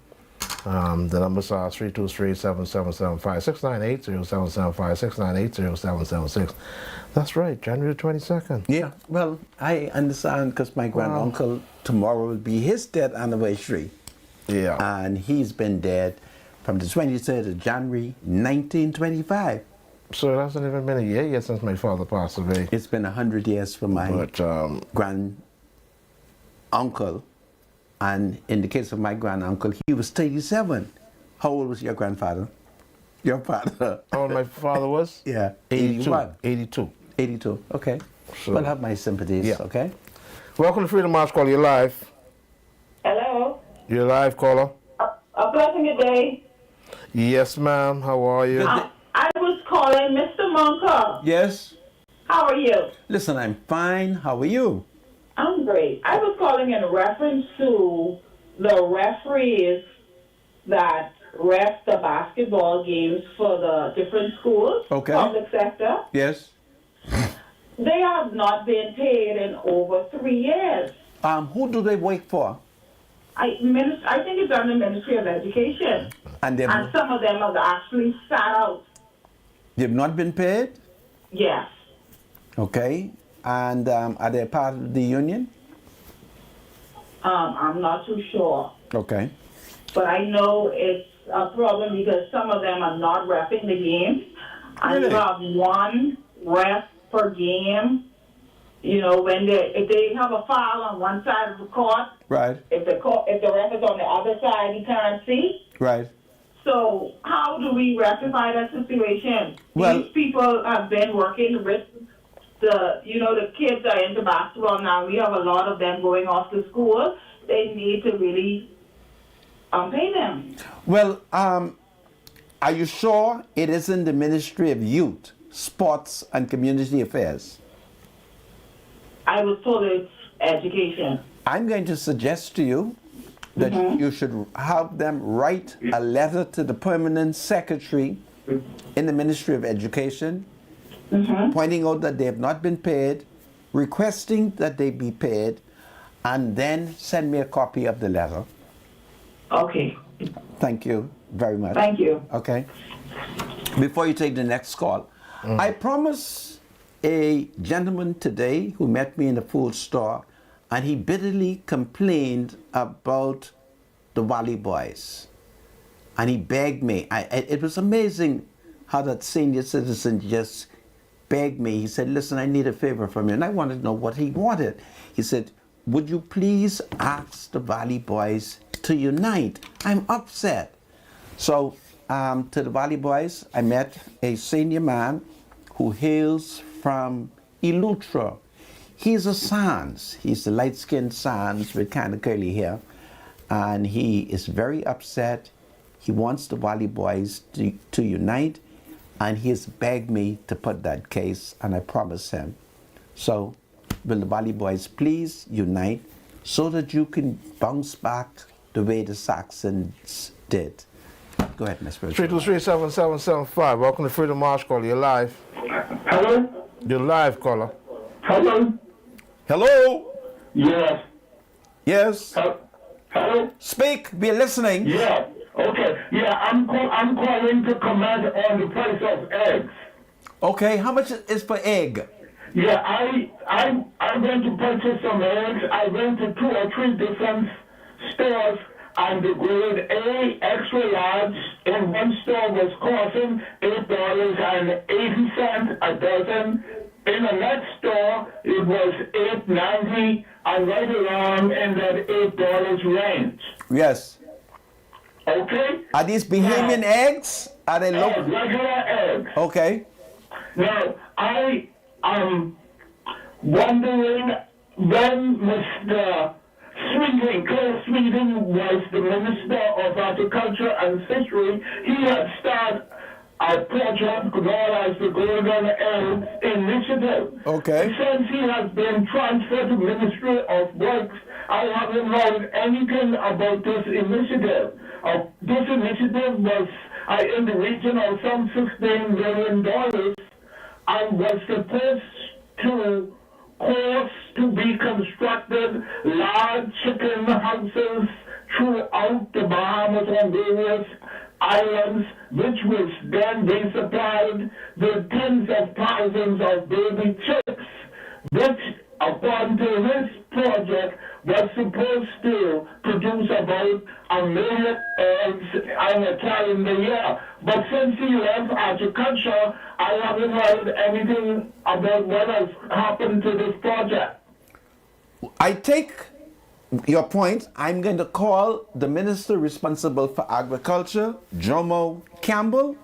G: The numbers are 323-7775, 698-0775, 698-0776. That's right, January 22nd.
E: Yeah, well, I understand because my granduncle tomorrow will be his death anniversary.
G: Yeah.
E: And he's been dead from the 23rd of January, 1925.
G: So it hasn't even been a year yet since my father passed away.
E: It's been 100 years for my granduncle. And in the case of my granduncle, he was 37. How old was your grandfather? Your father?
G: How old my father was?
E: Yeah.
G: 81.
E: 82. 82, okay.
G: So,
E: well, have my sympathies, okay?
G: Welcome to Freedom March Call. You're live.
N: Hello.
G: You're live, caller.
N: A pleasant day.
G: Yes, ma'am. How are you?
N: I was calling Mr. Monka.
E: Yes?
N: How are you?
E: Listen, I'm fine. How are you?
N: I'm great. I was calling in reference to the referees that ref the basketball games for the different schools, public sector.
E: Yes.
N: They have not been paid in over 3 years.
E: Who do they work for?
N: I think it's on the Ministry of Education.
E: And
N: some of them have actually sat out.
E: They've not been paid?
N: Yes.
E: Okay. And are they part of the union?
N: I'm not too sure.
E: Okay.
N: But I know it's a problem because some of them are not reffing the games. And you have one ref per game. You know, if they have a foul on one side of the court,
E: right.
N: If the ref is on the other side, he can't see.
E: Right.
N: So how do we rectify that situation?
E: Well,
N: these people have been working with the kids are into basketball now. We have a lot of them going off to school. They need to really pay them.
E: Well, are you sure it isn't the Ministry of Youth, Sports and Community Affairs?
N: I was told it's education.
E: I'm going to suggest to you that you should have them write a letter to the permanent secretary in the Ministry of Education, pointing out that they have not been paid, requesting that they be paid, and then send me a copy of the letter.
N: Okay.
E: Thank you very much.
N: Thank you.
E: Okay. Before you take the next call, I promised a gentleman today who met me in the food store, and he bitterly complained about the Valley Boys. And he begged me. It was amazing how that senior citizen just begged me. He said, listen, I need a favor from you. And I wanted to know what he wanted. He said, would you please ask the Valley Boys to unite? I'm upset. So to the Valley Boys, I met a senior man who hails from Eleuthera. He's a Sans. He's the light-skinned Sans with kind of curly hair. And he is very upset. He wants the Valley Boys to unite. And he has begged me to put that case, and I promised him. So will the Valley Boys please unite so that you can bounce back the way the Saxons did? Go ahead, Mr.
G: 323-7775. Welcome to Freedom March Call. You're live.
O: Hello?
G: You're live, caller.
O: Hello?
E: Hello?
O: Yes.
E: Yes?
O: Hello?
E: Speak. We're listening.
O: Yeah. Okay. Yeah, I'm calling to comment on the price of eggs.
E: Okay. How much is per egg?
O: Yeah, I went to purchase some eggs. I went to 2 or 3 different stores, and the grade A extra large in one store was costing $8.80 a dozen. In the next store, it was $8.90, and right around in that $8 range.
E: Yes.
O: Okay?
E: Are these Bahamian eggs? Are they local?
O: Regular eggs.
E: Okay.
O: Now, I am wondering when Mr. Clay Sweeting was the Minister of Agriculture and Fishery, he had started a project known as the Golden Eggs Initiative.
E: Okay.
O: Since he has been transferred to Ministry of Works, I haven't heard anything about this initiative. This initiative was in the region of some $16 million, and was supposed to cost to be constructed large chicken houses throughout the Bahamas on various islands, which was then be supplied with tens of thousands of baby chicks, which, according to his project, was supposed to produce about 1 million eggs in a calendar year. But since he left agriculture, I haven't heard anything about what has happened to this project.
E: I take your point. I'm going to call the minister responsible for agriculture, Jomo Campbell,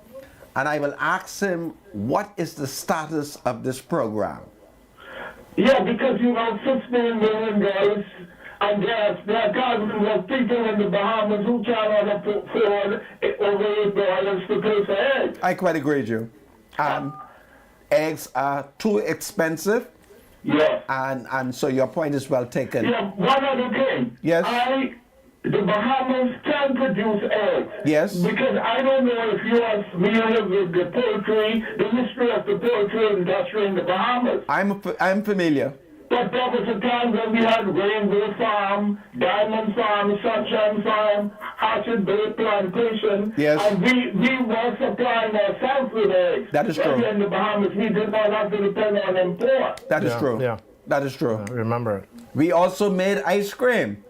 E: and I will ask him what is the status of this program.
O: Yeah, because you know, $16 million, and there are thousands of people in the Bahamas who cannot afford over $8 to pay for eggs.
E: I quite agree with you. Eggs are too expensive.
O: Yeah.
E: And so your point is well taken.
O: Yeah, one other thing.
E: Yes.
O: The Bahamas can produce eggs.
E: Yes.
O: Because I don't know if you are familiar with the poultry, the history of the poultry industry in the Bahamas.
E: I'm familiar.
O: But there was a time when we had Rainbow Farm, Diamond Farm, Sunshine Farm, Hatchet Bay Plantation.
E: Yes.
O: And we were supplying ourselves with eggs.
E: That is true.
O: In the Bahamas, we did not have to depend on import.
E: That is true.
G: Yeah.
E: That is true.
G: I remember it.
E: We also made ice cream.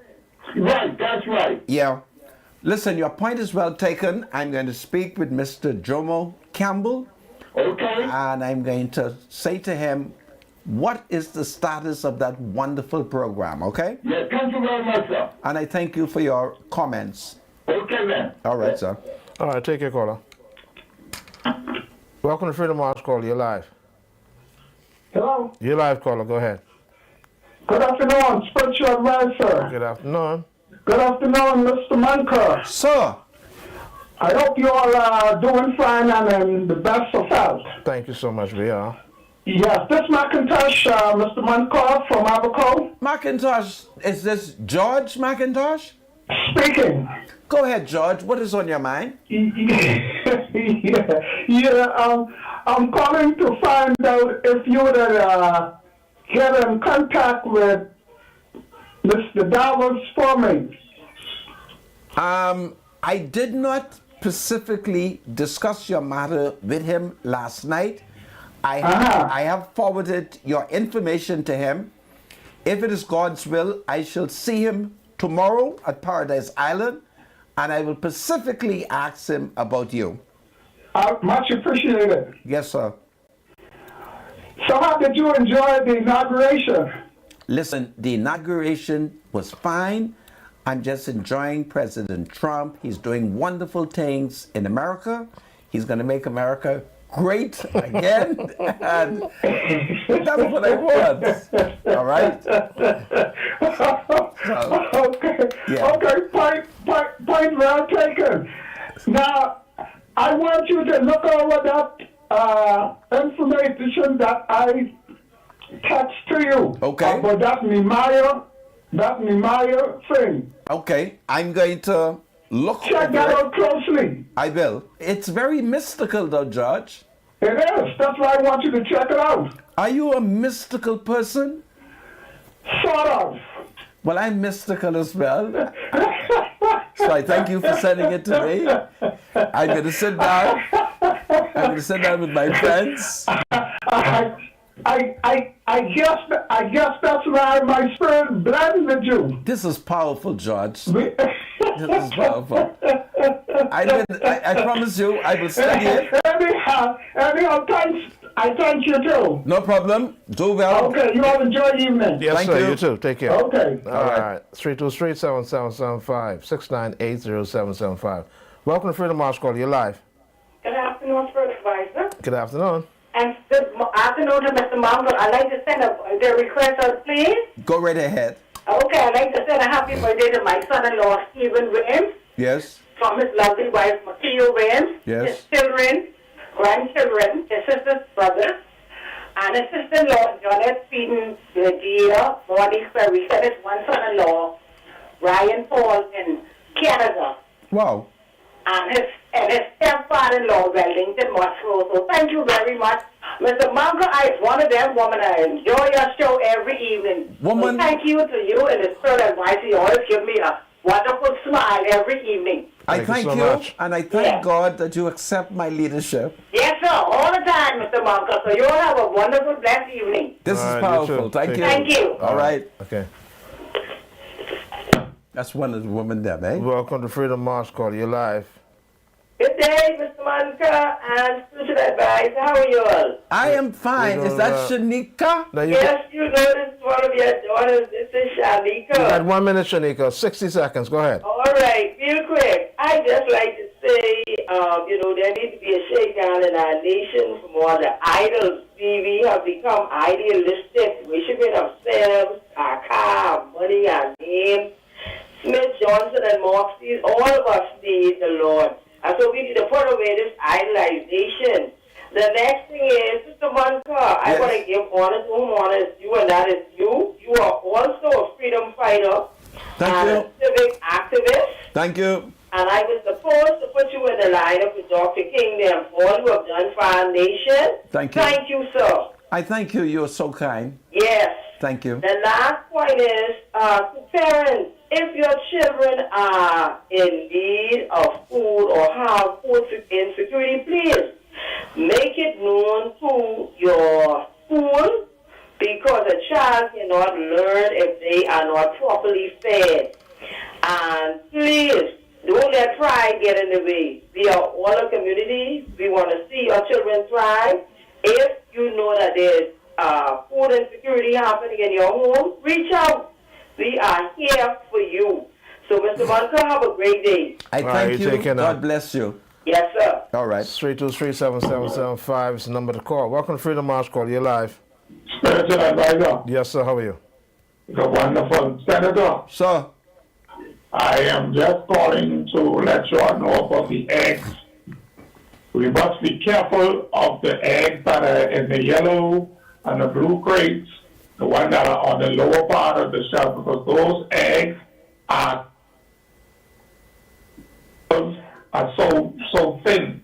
O: Right, that's right.
E: Yeah. Listen, your point is well taken. I'm going to speak with Mr. Jomo Campbell.
O: Okay.
E: And I'm going to say to him, what is the status of that wonderful program, okay?
O: Yeah, thank you very much, sir.
E: And I thank you for your comments.
O: Okay, then.
E: All right, sir.
G: All right, take your caller. Welcome to Freedom March Call. You're live.
P: Hello.
G: You're live, caller. Go ahead.
P: Good afternoon, spiritual advisor.
G: Good afternoon.
P: Good afternoon, Mr. Munker.
E: Sir.
P: I hope you all are doing fine and in the best of health.
G: Thank you so much, we are.
P: Yes, this McIntosh, Mr. Munker from Abaco.
E: McIntosh, is this George McIntosh?
P: Speaking.
E: Go ahead, George. What is on your mind?
P: I'm calling to find out if you would get in contact with Mr. Davos for me.
E: I did not specifically discuss your matter with him last night. I have forwarded your information to him. If it is God's will, I shall see him tomorrow at Paradise Island, and I will specifically ask him about you.
P: Much appreciated.
E: Yes, sir.
P: So how did you enjoy the inauguration?
E: Listen, the inauguration was fine. I'm just enjoying President Trump. He's doing wonderful things in America. He's going to make America great again. And that's what I want. All right?
P: Okay. Yeah. Okay, point well taken. Now, I want you to look over that information that I text to you.
E: Okay.
P: About that Nehemiah thing.
E: Okay, I'm going to look
P: Check that out closely.
E: I will. It's very mystical though, George.
P: It is. That's why I want you to check it out.
E: Are you a mystical person?
P: Sort of.
E: Well, I'm mystical as well. So I thank you for sending it to me. I'm going to sit down. I'm going to sit down with my friends.
P: I guess that's why my spirit blended you.
E: This is powerful, George. This is powerful. I promise you, I will study it.
P: Anyhow, thanks. I thank you too.
E: No problem. Do well.
P: Okay, you all enjoy the evening.
G: Yes,
E: thank
G: sir.
E: you.
G: You too. Take care.
P: Okay.
G: All right. 323-7775, 698-0775. Welcome to Freedom March Call. You're live.
Q: Good afternoon, Spirit Advisor.
G: Good afternoon.
Q: And good afternoon to Mr. Mongo. I'd like to send the request out, please.
E: Go right ahead.
Q: Okay, I'd like to send a happy birthday to my son-in-law, Stephen Williams,
E: Yes.
Q: from his lovely wife, Matteo Williams,
E: Yes.
Q: his children, grandchildren, his sister's brothers, and his sister-in-law, Jonette Peden, Gia, Bonnie Ferry, and his one son-in-law, Ryan Paul, in Canada.
E: Wow.
Q: And his and his stepfather-in-law, Wellington Musgrove. So thank you very much. Mr. Munker, I is one of them women. I enjoy your show every evening.
E: Woman.
Q: So thank you to you and the Spirit Advice. You always give me a wonderful smile every evening.
E: I thank you, and I thank God that you accept my leadership.
Q: Yes, sir, all the time, Mr. Munker. So you all have a wonderful, blessed evening.
E: This is powerful. Thank you.
Q: Thank you.
E: All right.
G: Okay.
E: That's one of the women there, eh?
G: Welcome to Freedom March Call. You're live.
Q: Good day, Mr. Munker and Spiritual Advice. How are you all?
E: I am fine. Is that Shanika?
Q: Yes, you know this is one of your daughters. This is Shanika.
G: You got 1 minute, Shanika. 60 seconds. Go ahead.
Q: All right, real quick. I just like to say, there needs to be a shakedown in our nation from all the idols. We have become idealistic, worshiping ourselves, our car, our money, our name. Smith, Johnson, and Moxley, all of us need the Lord. And so we need to put away this idolization. The next thing is, Mr. Munker, I want to give honor to whom honor is due, and that is you. You are also a freedom fighter and a civic activist.
E: Thank you.
Q: And I was supposed to put you in the lineup with Dr. King there for all you have done for our nation.
E: Thank you.
Q: Thank you, sir.
E: I thank you. You're so kind.
Q: Yes.
E: Thank you.
Q: The last point is, to parents, if your children are in need of food or have food insecurity, please make it known to your school, because a child cannot learn if they are not properly fed. And please, don't let pride get in the way. We are all a community. We want to see our children thrive. If you know that there's food insecurity happening in your home, reach out. We are here for you. So, Mr. Munker, have a great day.
E: I thank you. God bless you.
Q: Yes, sir.
E: All right.
G: 323-7775 is the number to call. Welcome to Freedom March Call. You're live.
P: Spiritual Advisor.
G: Yes, sir. How are you?
P: Wonderful. Senator.
E: Sir.
P: I am just calling to let you all know about the eggs. We must be careful of the eggs that are in the yellow and the blue crates, the ones that are on the lower part of the shelf, because those eggs are so thin.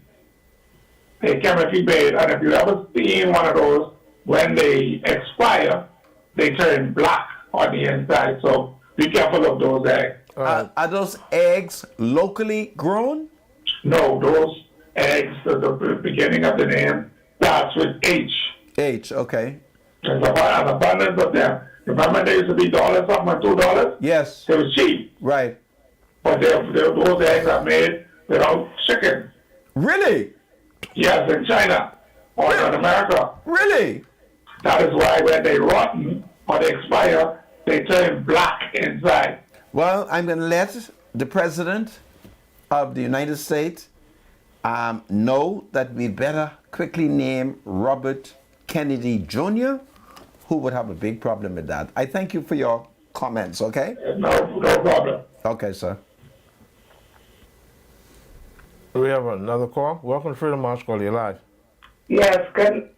P: They're chemically made, and if you ever seen one of those, when they expire, they turn black on the inside. So be careful of those eggs.
E: Are those eggs locally grown?
P: No, those eggs, the beginning of the name starts with H.
E: H, okay.
P: There's an abundance of them. Remember they used to be $1 something or $2?
E: Yes.
P: They were cheap.
E: Right.
P: But those eggs are made without chicken.
E: Really?
P: Yes, in China or in America.
E: Really?
P: That is why when they rotten or they expire, they turn black inside.
E: Well, I'm going to let the President of the United States know that we better quickly name Robert Kennedy Jr., who would have a big problem with that. I thank you for your comments, okay?
P: No problem.
E: Okay, sir.
G: We have another call. Welcome to Freedom March Call. You're live.
R: Yes, good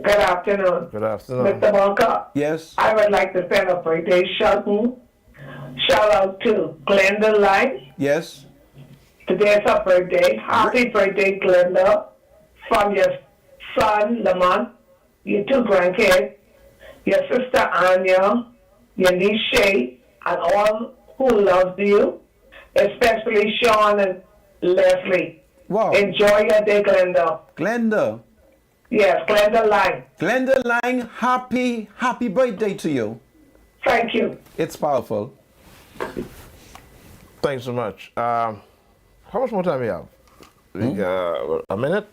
R: afternoon.
G: Good afternoon.
R: Mr. Munker.
E: Yes.
R: I would like to send a birthday shout out to Glenda Light.
E: Yes.
R: Today's her birthday. Happy birthday, Glenda, from your son, Lamont, your 2 grandkids, your sister, Anya, your niece, Shay, and all who loves you, especially Sean and Leslie.
E: Wow.
R: Enjoy your day, Glenda.
E: Glenda.
R: Yes, Glenda Lang.
E: Glenda Lang, happy birthday to you.
R: Thank you.
E: It's powerful.
G: Thanks so much. How much more time we have? We got a minute?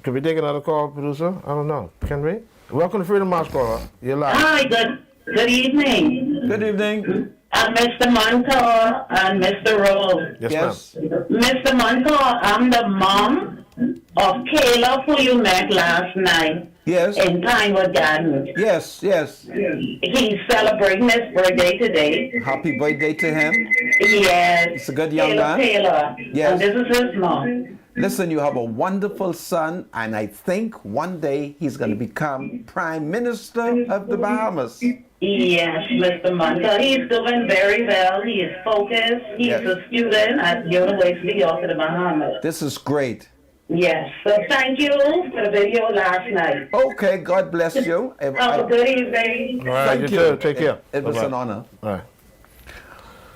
G: Can we take another call, producer? I don't know. Can we? Welcome to Freedom March Call. You're live.
S: Hi, good evening.
E: Good evening.
S: Mr. Munker and Mr. Rose.
G: Yes,
S: ma'am. Mr. Munker, I'm the mom of Caleb, who you met last night.
E: Yes.
S: In Pinewood Gardens.
E: Yes.
S: He's celebrating his birthday today.
E: Happy birthday to him.
S: Yes.
E: He's a good young man.
S: Taylor.
E: Yes.
S: And this is his mom.
E: Listen, you have a wonderful son, and I think one day he's going to become Prime Minister of the Bahamas.
S: Yes, Mr. Munker. He's doing very well. He is focused. He's a student at University of the Bahamas.
E: This is great.
S: Yes. So thank you for the video last night.
E: Okay, God bless you.
S: Have a good evening.
G: All right,
E: Thank
G: you
E: you.
G: too. Take care.
E: It was
G: Bye-bye.
E: an honor.
G: All right.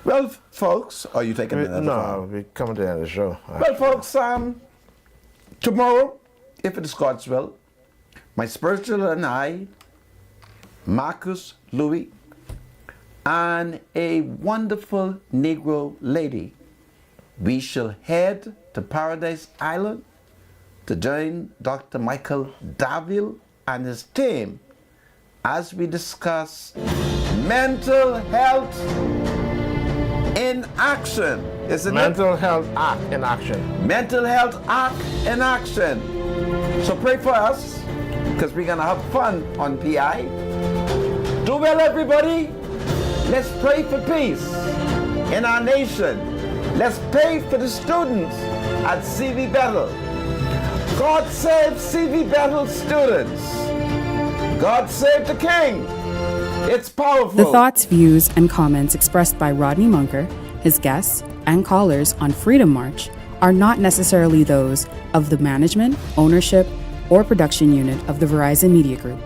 E: Well, folks, are you taking another
G: No,
E: call?
G: we're coming to the end of the show.
E: Well, folks, tomorrow, if it is God's will, my spiritual and I, Marcus, Louis, and a wonderful Negro lady, we shall head to Paradise Island to join Dr. Michael Daville and his team as we discuss mental health in action. Isn't
G: Mental Health Act in Action.
E: Mental Health Act in Action. So pray for us, because we're going to have fun on PI. Do well, everybody. Let's pray for peace in our nation. Let's pray for the students at CV Bethel. God save CV Bethel students. God save the King. It's powerful.
B: The thoughts, views, and comments expressed by Rodney Munker, his guests, and callers on Freedom March are not necessarily those of the management, ownership, or production unit of the Verizon Media Group.